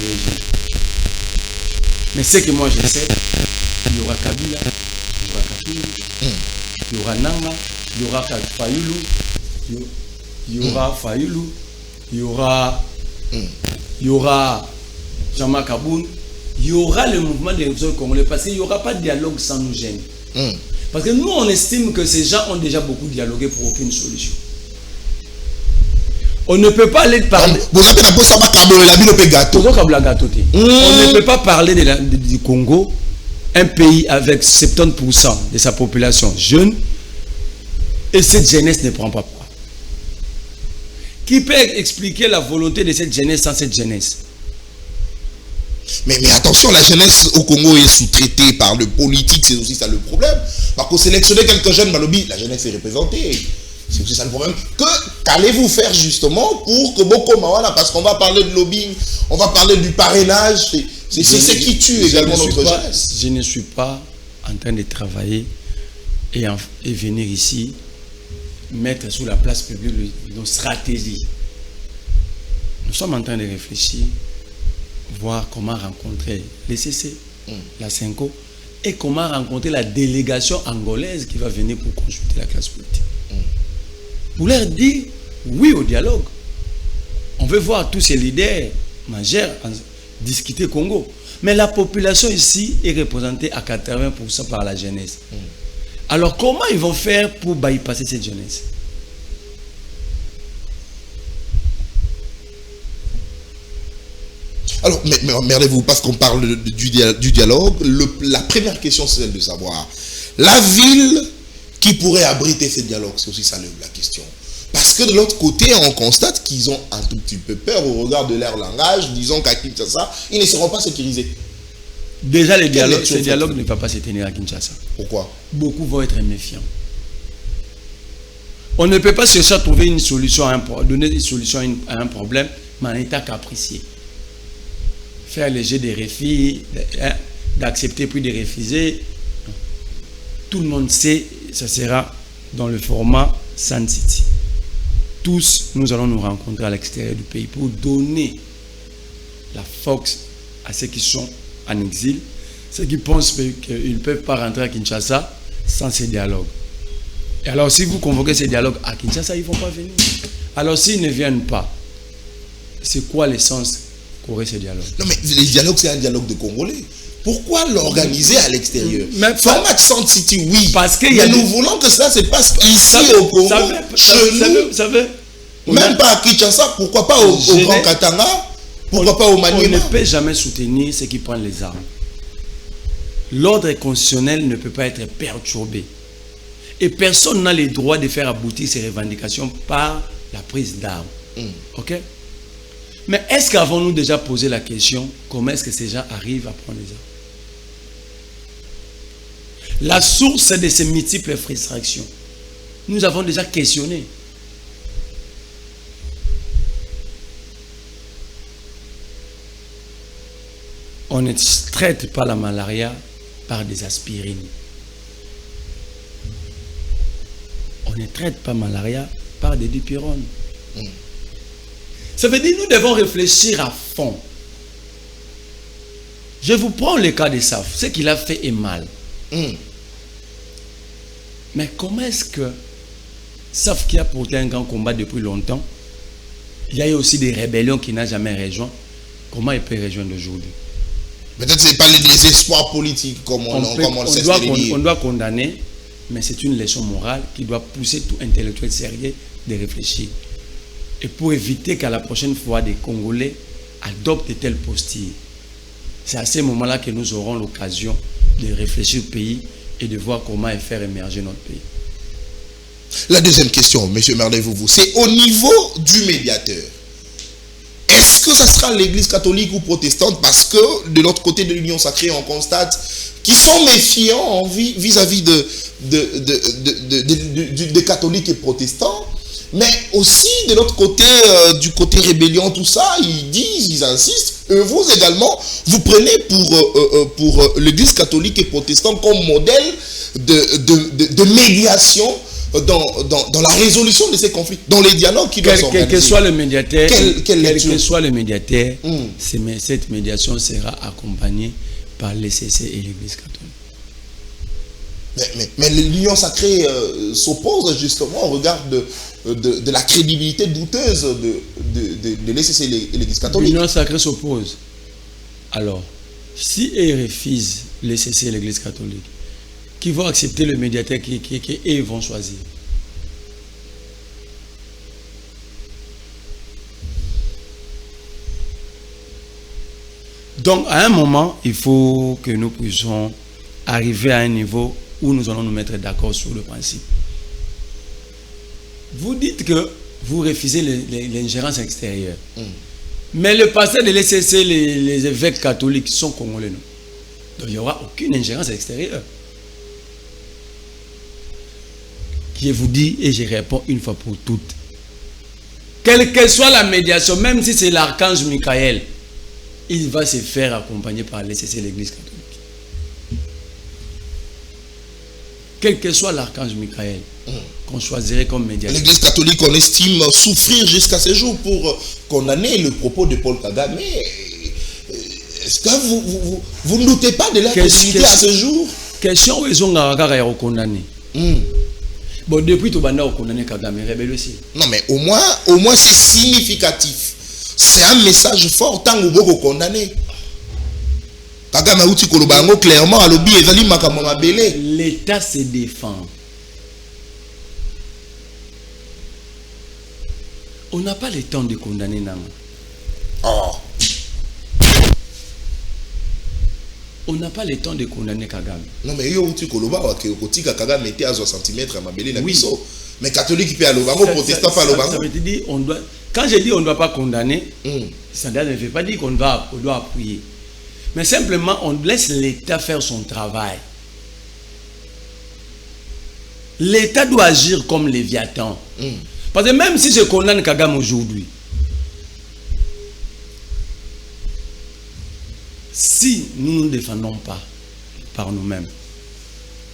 Mais ce que moi je sais, il y aura Kabila, il y aura Kapili, il y aura Nanga, il y aura Fayulu, il y aura Fayulu, il y aura Jean-Marc Aboun, il y aura le mouvement des révolutions congolais parce qu'il n'y aura pas de dialogue sans nous gêner. Parce que nous, on estime que ces gens ont déjà beaucoup dialogué pour aucune solution. On ne peut pas aller parler. On ne peut pas parler du Congo, un pays avec 70% de sa population jeune, et cette jeunesse ne prend pas part. Qui peut expliquer la volonté de cette jeunesse sans cette jeunesse? Mais attention, la jeunesse au Congo est sous-traitée par le politique, c'est aussi ça le problème. Parce qu'on sélectionne quelques jeunes, la jeunesse est représentée. C'est aussi ça le problème. Qu'allez-vous faire justement pour que beaucoup Mawana, parce qu'on va parler de lobbying, on va parler du parrainage, c'est ce qui tue également notre jeunesse. Je ne suis pas en train de travailler et venir ici mettre sur la place publique nos stratégies. Nous sommes en train de réfléchir, voir comment rencontrer les CC, la CENCO, et comment rencontrer la délégation angolaise qui va venir pour consulter la classe politique. Pour leur dire oui au dialogue. On veut voir tous ces leaders majeurs discuter Congo. Mais la population ici est représentée à 80% par la jeunesse. Alors comment ils vont faire pour bypasser cette jeunesse? Alors, merdez-vous, parce qu'on parle du dialogue, la première question, c'est celle de savoir la ville qui pourrait abriter ce dialogue. C'est aussi ça la question. Parce que de l'autre côté, on constate qu'ils ont un tout petit peu peur au regard de leur langage, disons qu'à Kinshasa, ils ne seront pas sécurisés. Déjà, ce dialogue ne va pas se tenir à Kinshasa. Pourquoi? Beaucoup vont être méfiants. On ne peut pas chercher à trouver une solution donner une solution à un problème, mais en état capricieux. Faire le jeu des refus, d'accepter puis de refuser. Tout le monde sait, ça sera dans le format Sun City. Tous, nous allons nous rencontrer à l'extérieur du pays pour donner la force à ceux qui sont en exil, ceux qui pensent qu'ils ne peuvent pas rentrer à Kinshasa sans ces dialogues. Et alors, si vous convoquez ces dialogues à Kinshasa, ils ne vont pas venir. Alors, s'ils ne viennent pas, c'est quoi l'essence qu'aurait ces dialogues? Non, mais les dialogues, c'est un dialogue de Congolais. Pourquoi l'organiser à l'extérieur? Format Sun City, oui. Parce que nous voulons que cela se passe ici au Congo, chez nous. Même pas à Kinshasa, pourquoi pas au Grand Katanga? Pourquoi pas au Maniema? On ne peut jamais soutenir ceux qui prennent les armes. L'ordre constitutionnel ne peut pas être perturbé. Et personne n'a le droit de faire aboutir ses revendications par la prise d'armes. Ok? Mais est-ce qu'avons-nous déjà posé la question comment est-ce que ces gens arrivent à prendre les armes? La source de ces multiples frustrations, nous avons déjà questionné. On ne traite pas la malaria par des aspirines. On ne traite pas la malaria par des dipyrones. Ça veut dire que nous devons réfléchir à fond. Je vous prends le cas de SAF. Ce qu'il a fait est mal. Mais comment est-ce que SAF, qui a porté un grand combat depuis longtemps, il y a eu aussi des rébellions qui n'ont jamais rejoint, comment il peut rejoindre aujourd'hui? Peut-être que ce n'est pas le désespoir politique comme on doit condamner, mais c'est une leçon morale qui doit pousser tout intellectuel sérieux de réfléchir. Et pour éviter qu'à la prochaine fois des Congolais adoptent de telles postures. C'est à ce moment-là que nous aurons l'occasion de réfléchir au pays et de voir comment faire émerger notre pays. La deuxième question, M. Merlez-Vouvou, c'est au niveau du médiateur. Est-ce que ça sera l'église catholique ou protestante? Parce que de l'autre côté de l'Union sacrée, on constate qu'ils sont méfiants vis-à-vis des catholiques et protestants. Mais aussi de l'autre côté, du côté rébellion, tout ça, ils disent, ils insistent. Vous également, vous prenez pour l'église catholique et protestante comme modèle de médiation dans la résolution de ces conflits, dans les dialogues qui doivent s'organiser. Quel que soit le médiateur, cette médiation sera accompagnée par l'ECC et l'église catholique. Mais l'union sacrée s'oppose justement au regard de la crédibilité douteuse de l'ECC et l'église catholique. L'union sacrée s'oppose. Alors, si ils refusent l'ECC et l'église catholique, qui vont accepter le médiateur qu'ils vont choisir? Donc, à un moment, il faut que nous puissions arriver à un niveau où nous allons nous mettre d'accord sur le principe. Vous dites que vous refusez l'ingérence extérieure. Mais le pasteur de l'ECC, les évêques catholiques sont congolais. Non? Donc il n'y aura aucune ingérence extérieure. Je vous dis et je réponds une fois pour toutes. Quelle que soit la médiation, même si c'est l'archange Michael, il va se faire accompagner par l'ECC et l'église catholique. Quel que soit l'archange Michael, qu'on choisirait comme médiateur. L'église catholique, on estime souffrir jusqu'à ce jour pour condamner le propos de Paul Kagame. Est-ce que vous ne doutez pas de la possibilité à ce jour? Question où ils ont condamné. Bon, depuis tout le monde a condamné Kagame, rebelle aussi. Non, mais au moins c'est significatif. C'est un message fort tant que vous condamnez. Kagame a outi kolobango clairement à l'obi ezali makambo mabele. L'État se défend. On n'a pas le temps de condamner Nama. Oh. On n'a pas le temps de condamner Kagame. Non mais yo outi koloba wa ke kotika Kagame était à 60 cm à mabele na biso. Mais catholique peut à l'obango, protestant pas à l'obango. Ça veut dire on doit. Quand je dis on ne doit pas condamner, ça ne veut pas dire qu'on doit appuyer. Mais simplement, on laisse l'État faire son travail. L'État doit agir comme Léviathan. Parce que même si je condamne Kagame aujourd'hui, si nous ne nous défendons pas par nous-mêmes,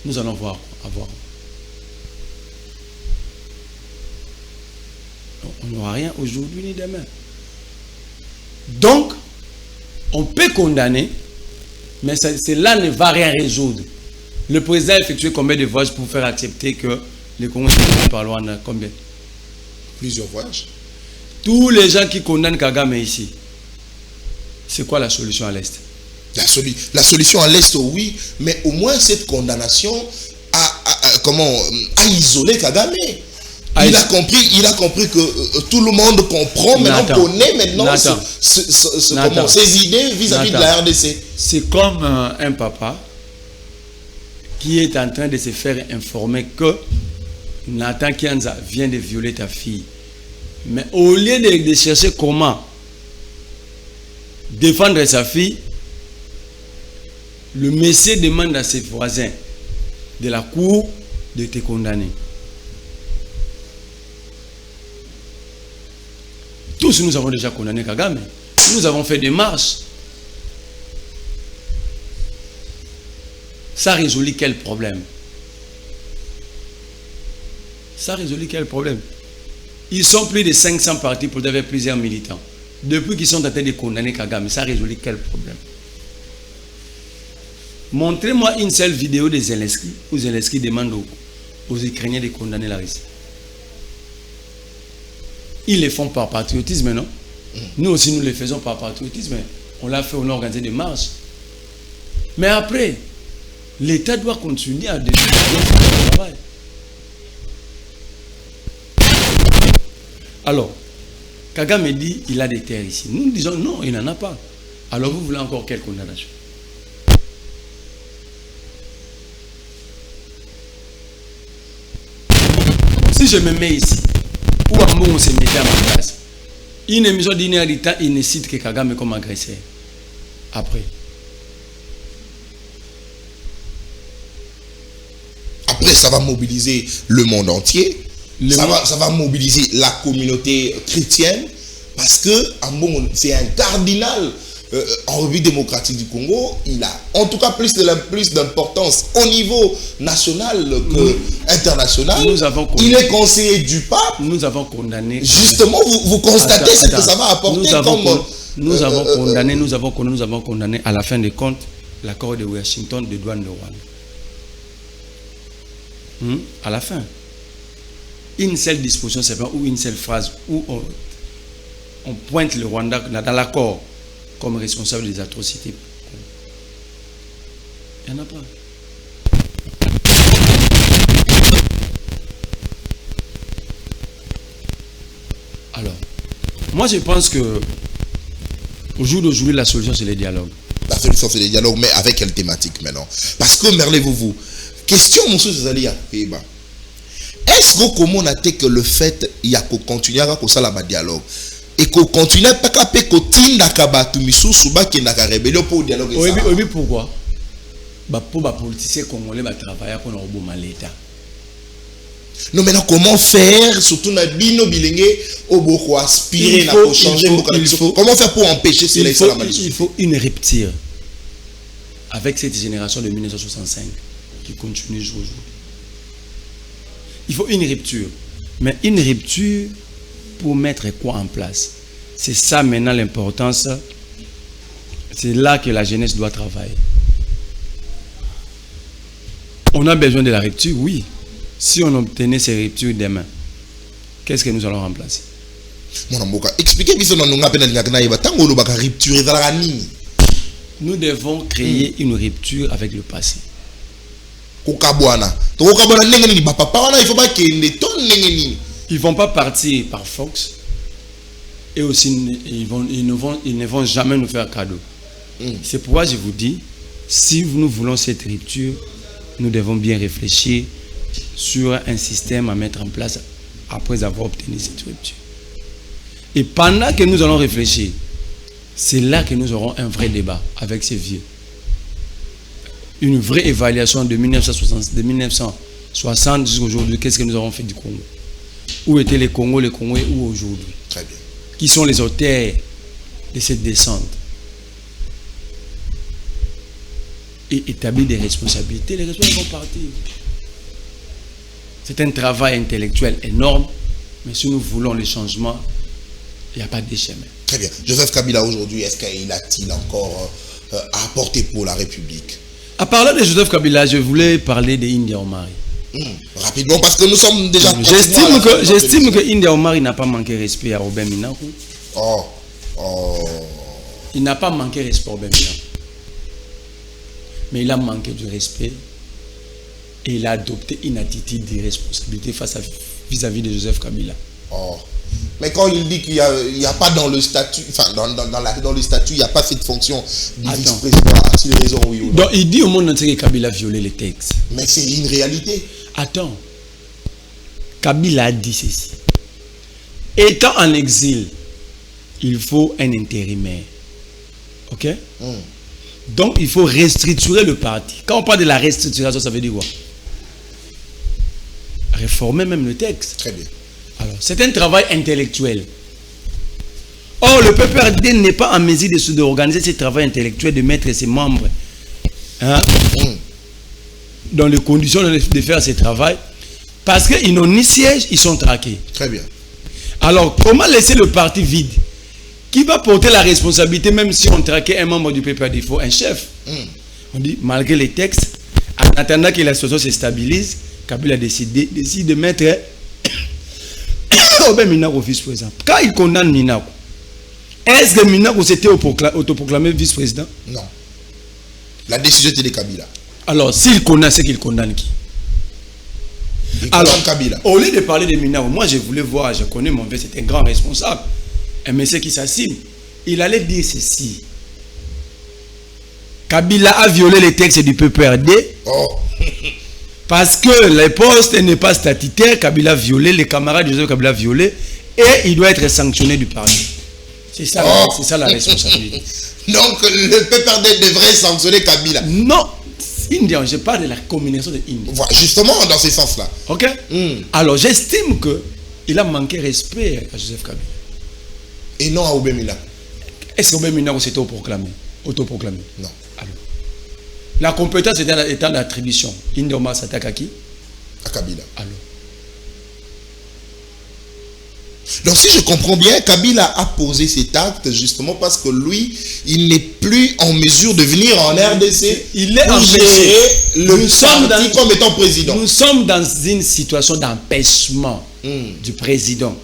nous allons avoir. On n'aura rien aujourd'hui ni demain. Donc, on peut condamner, mais cela ne va rien résoudre. Le président a effectué combien de voyages pour faire accepter que les Congolais par loi en combien? Plusieurs voyages. Tous les gens qui condamnent Kagame ici, c'est quoi la solution à l'Est? La solution à l'Est, oui, mais au moins cette condamnation a isolé Kagame. Il a compris que tout le monde comprend, maintenant connaît maintenant ses idées vis-à-vis de la RDC. C'est comme un papa qui est en train de se faire informer que Nathan Kianza vient de violer ta fille. Mais au lieu de chercher comment défendre sa fille, le monsieur demande à ses voisins de la cour de te condamner. Tous nous avons déjà condamné Kagame. Nous avons fait des marches. Ça résout quel problème? Ça résout quel problème? Ils sont plus de 500 partis pour avoir plusieurs militants. Depuis qu'ils sont en train de condamner Kagame, ça résout quel problème? Montrez-moi une seule vidéo de Zelensky où Zelensky demande aux Ukrainiens de condamner la Russie. Ils le font par patriotisme, non? Nous aussi, nous le faisons par patriotisme. On l'a fait, on a organisé des marches. Mais après, l'État doit continuer à développer son travail. Alors, Kagame dit il a des terres ici. Nous disons non, il n'en a pas. Alors vous voulez encore quelle condamnation? Si je me mets ici, où on se mettait à ma place, une émission d'une heure de temps, il ne cite que Kagame comme agresseur. Après, ça va mobiliser le monde entier. Ça va mobiliser la communauté chrétienne. Parce que c'est un cardinal en République démocratique du Congo. Il a en tout cas plus d'importance au niveau national qu'international. Il est conseiller du pape. Nous avons condamné. Justement, vous constatez ce que ça va apporter nous avons condamné à la fin des comptes l'accord de Washington de douane de Rwanda. À la fin. Une seule disposition, c'est pas ou une seule phrase où on pointe le Rwanda dans l'accord comme responsable des atrocités. Il n'y en a pas. Alors, moi je pense que au jour d'aujourd'hui, la solution c'est le dialogue. La solution c'est le dialogue, mais avec quelle thématique maintenant? Parce que merlez-vous, question monsieur Zali à Péba. Est-ce que comment on a été que le fait il y a qu'on continue à ça la dialogue et qu'on continue pas qu'à continuer à kabatu misu suba qui n'a qu'à rébellion pour dialogue? Oui, pourquoi? Pour les politiciens congolais travailler pour nous l'État. Non, maintenant comment faire surtout na bino bilenge au beaucoup aspirer na pour changer comment faire pour empêcher cela? Il faut une rupture avec cette génération de 1965 qui continue jour au jour. Il faut une rupture. Mais une rupture pour mettre quoi en place? C'est ça maintenant l'importance. C'est là que la jeunesse doit travailler. On a besoin de la rupture, oui. Si on obtenait ces ruptures demain, qu'est-ce que nous allons remplacer? Expliquez-moi nous devons créer une rupture avec le passé. Ils ne vont pas partir par Fox et aussi ils ne vont jamais nous faire cadeau. C'est pourquoi je vous dis, si nous voulons cette rupture, nous devons bien réfléchir sur un système à mettre en place après avoir obtenu cette rupture. Et pendant que nous allons réfléchir, c'est là que nous aurons un vrai débat avec ces vieux. Une vraie évaluation de 1960 jusqu'à aujourd'hui. Qu'est-ce que nous avons fait du Congo? Où étaient les Congolais où aujourd'hui? Très bien. Qui sont les auteurs de cette descente? Et établir des responsabilités. Les responsabilités vont partir. C'est un travail intellectuel énorme, mais si nous voulons les changements, il n'y a pas de chemin. Très bien. Joseph Kabila aujourd'hui, est-ce qu'il a-t-il encore à apporter pour la République? À parler de Joseph Kabila, je voulais parler de India Omari. Rapidement, parce que nous sommes déjà... J'estime que India Omari n'a pas manqué respect à Robert Minakou. Il n'a pas manqué respect à Robert Minakou. Mais il a manqué de respect et il a adopté une attitude d'irresponsabilité vis-à-vis de Joseph Kabila. Mais quand il dit qu'il n'y a pas dans le statut, enfin dans le statut, il n'y a pas cette fonction du vice-président, a-t-il raison, oui ou non? Donc il dit au monde entier que Kabila a violé les textes. Mais c'est une réalité. Attends. Kabila a dit ceci. Étant en exil, il faut un intérimaire. Ok? Donc il faut restructurer le parti. Quand on parle de la restructuration, ça veut dire quoi? Réformer même le texte. Très bien. Alors, c'est un travail intellectuel. Or, le PPRD n'est pas en mesure d'organiser ce travail intellectuel, de mettre ses membres dans les conditions de faire ce travail, parce qu'ils n'ont ni siège, ils sont traqués. Très bien. Alors, comment laisser le parti vide? Qui va porter la responsabilité, même si on traquait un membre du PPRD? Il faut un chef. On dit, malgré les textes, en attendant que la situation se stabilise, Kabila décide de mettre Robert Minakou vice-président. Quand il condamne Minakou, est-ce que Minakou s'était autoproclamé vice-président? Non. La décision était de Kabila. Alors, s'il condamne, c'est qu'il condamne qui? Il condamne Kabila. Au lieu de parler de Minakou, moi je voulais voir, je connais mon père, c'est un grand responsable, un monsieur qui s'assume. Il allait dire ceci. Kabila a violé les textes du PPRD. Parce que les postes n'est pas statutaire, Kabila a violé, les camarades de Joseph Kabila a violé, et il doit être sanctionné du parti. C'est ça, c'est ça la responsabilité. Donc le PPRD devrait sanctionner Kabila. Non, Indien, je parle de la combinaison de Indien. Voilà, justement dans ce sens-là. Ok. Alors j'estime qu'il a manqué respect à Joseph Kabila. Et non à Robert Minakou. Est-ce que Robert Minakou s'était autoproclamé? Non. Alors, la compétence est en attribution. India Omari s'attaque à qui? À Kabila. Alors. Donc si je comprends bien, Kabila a posé cet acte justement parce que lui, il n'est plus en mesure de venir en RDC. Il est pour gérer le parti comme étant président. Nous sommes dans une situation d'empêchement du président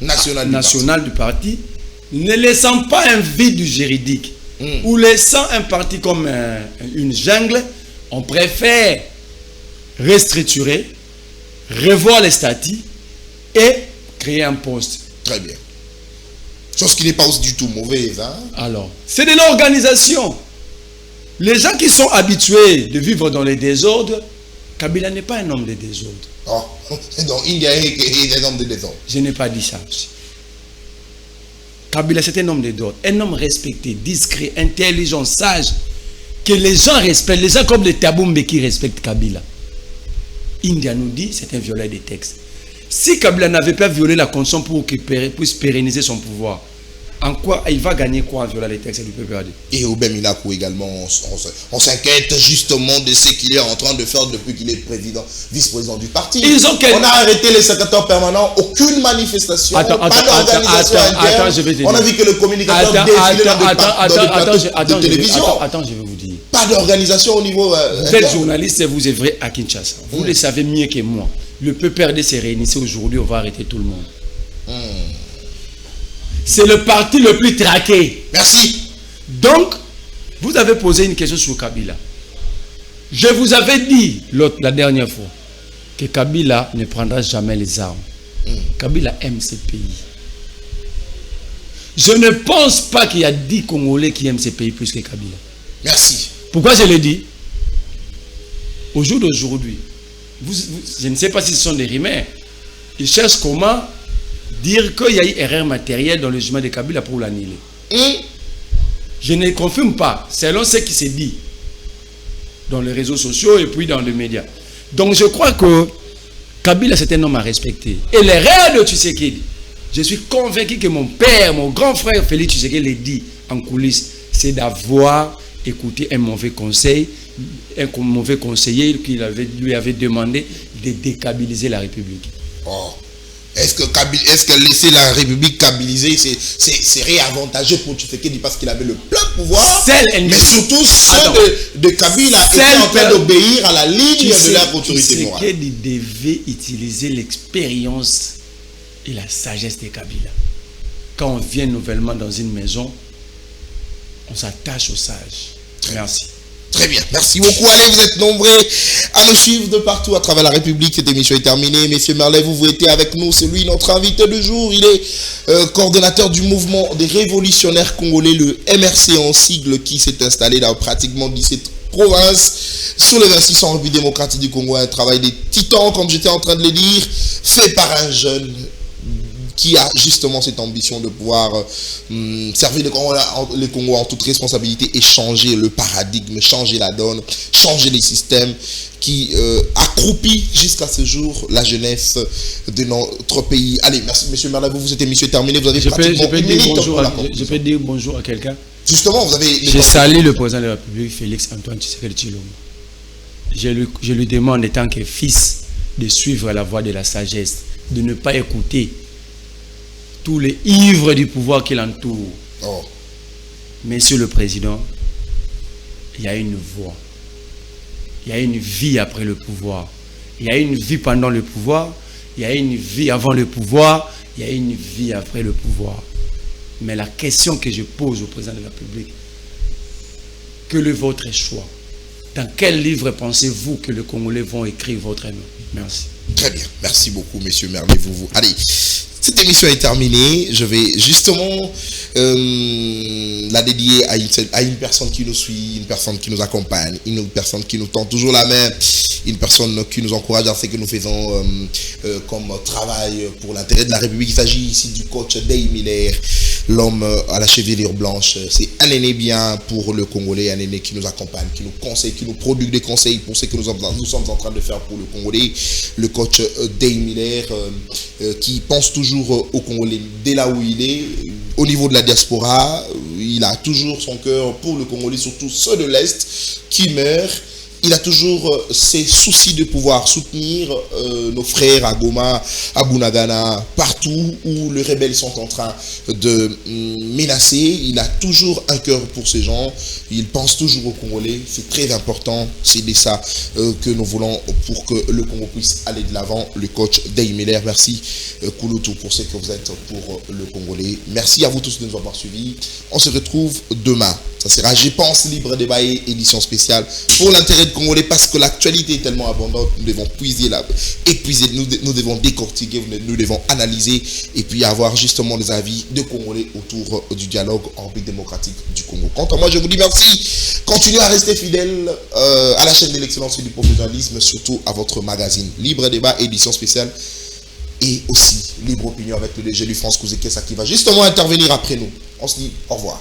national du parti, ne laissant pas un vide juridique. Ou laissant un parti comme une jungle, on préfère restructurer, revoir les statuts et créer un poste. Très bien. Chose qui n'est pas aussi du tout mauvaise. Hein? Alors, c'est de l'organisation. Les gens qui sont habitués de vivre dans les désordres, Kabila n'est pas un homme de désordre. Donc India est un homme de désordre. Je n'ai pas dit ça aussi. Kabila, c'est un homme un homme respecté, discret, intelligent, sage, que les gens respectent, les gens comme les Taboumbe qui respectent Kabila. India nous dit c'est un violateur des textes. Si Kabila n'avait pas violé la condition pour qu'il puisse pérenniser son pouvoir, en quoi il va gagner quoi en violant les textes du PPRD? Et Robert Minakou également, on s'inquiète justement de ce qu'il est en train de faire depuis qu'il est président, vice-président du parti. On a arrêté les secrétaires permanents, aucune manifestation, pas d'organisation interne. On a vu que le communicateur défilait dans des plateaux de télévision. Attends, je vais vous dire. Pas d'organisation au niveau... Vous êtes journaliste et vous œuvrez à Kinshasa. Vous le savez mieux que moi. Le PPRD s'est réuni aujourd'hui, on va arrêter tout le monde. C'est le parti le plus traqué. Merci. Donc, vous avez posé une question sur Kabila. Je vous avais dit la dernière fois que Kabila ne prendra jamais les armes. Kabila aime ce pays. Je ne pense pas qu'il y a 10 Congolais qui aiment ce pays plus que Kabila. Merci. Pourquoi je l'ai dit? Au jour d'aujourd'hui, je ne sais pas si ce sont des rumeurs. Ils cherchent comment dire qu'il y a eu erreur matérielle dans le jugement de Kabila pour l'annuler. Je ne confirme pas, selon ce qui s'est dit dans les réseaux sociaux et puis dans les médias. Donc je crois que Kabila, c'est un homme à respecter. Et les rêves de Tshisekedi, je suis convaincu que mon père, mon grand frère Félix Tshisekedi l'a dit en coulisses, c'est d'avoir écouté un mauvais conseil, un mauvais conseiller qui lui avait demandé de dékabiliser la République. Oh. Est-ce que laisser la République kabiliser, c'est réavantageux pour Tshisekedi parce qu'il avait le plein pouvoir, mais surtout ceux de Kabila étaient en train d'obéir à la ligne de leur autorité morale. Tshisekedi devait utiliser l'expérience et la sagesse de Kabila. Quand on vient nouvellement dans une maison, on s'attache aux sages. Merci. Très bien, merci beaucoup. Allez, vous êtes nombreux à nous suivre de partout à travers la République. Cette émission est terminée. Messieurs Merlet, vous étiez avec nous. C'est lui notre invité du jour. Il est coordonnateur du mouvement des révolutionnaires congolais, le MRC en sigle, qui s'est installé dans pratiquement 17 provinces sous le 26 en République démocratique du Congo. Un travail des titans, comme j'étais en train de le dire, fait par un jeune qui a justement cette ambition de pouvoir servir le Congo en toute responsabilité et changer le paradigme, changer la donne, changer les systèmes qui accroupit jusqu'à ce jour la jeunesse de notre pays. Allez, merci Monsieur Merla, cette émission est terminée. Vous avez je peux dire bonjour à quelqu'un. Justement, vous avez... Je salue le président de la République, Félix Antoine Tshisekedi Tshilombo. Je lui demande, en tant que fils, de suivre la voie de la sagesse, de ne pas écouter tous les ivres du pouvoir qui l'entourent. Oh. Monsieur le Président, il y a une voie. Il y a une vie après le pouvoir. Il y a une vie pendant le pouvoir. Il y a une vie avant le pouvoir. Il y a une vie après le pouvoir. Mais la question que je pose au Président de la République, quel est votre choix? Dans quel livre pensez-vous que les Congolais vont écrire votre nom? Merci. Très bien. Merci beaucoup, Monsieur Merlet. Allez. Cette émission est terminée. Je vais justement la dédier à une personne qui nous suit, une personne qui nous accompagne, une personne qui nous tend toujours la main, une personne qui nous encourage dans ce que nous faisons comme travail pour l'intérêt de la République. Il s'agit ici du coach Day Miller, l'homme à la chevelure blanche. C'est un aîné bien pour le Congolais, un aîné qui nous accompagne, qui nous conseille, qui nous produit des conseils pour ce que nous sommes en train de faire pour le Congolais. Le coach Day Miller qui pense toujours au Congolais dès là où il est, au niveau de la diaspora. Il a toujours son cœur pour le Congolais, surtout ceux de l'Est qui meurent. Il a toujours ses soucis de pouvoir soutenir nos frères à Goma, à Bunagana, partout où les rebelles sont en train de menacer. Il a toujours un cœur pour ces gens. Il pense toujours aux Congolais. C'est très important. C'est de ça que nous voulons pour que le Congo puisse aller de l'avant. Le coach Day Miller, merci Kouloutou pour ce que vous êtes pour le Congolais. Merci à vous tous de nous avoir suivis. On se retrouve demain. Ça sera, je pense, Libre Débat et édition spéciale pour l'intérêt de Congolais parce que l'actualité est tellement abondante. Nous devons épuiser, nous devons décortiquer, nous devons analyser et puis avoir justement des avis de Congolais autour du dialogue en République démocratique du Congo. Quant à moi, je vous dis merci. Continuez à rester fidèles à la chaîne de l'excellence et du professionnalisme, surtout à votre magazine Libre Débat, édition spéciale et aussi Libre Opinion avec le DG du France Kouzekessa qui va justement intervenir après nous. On se dit au revoir.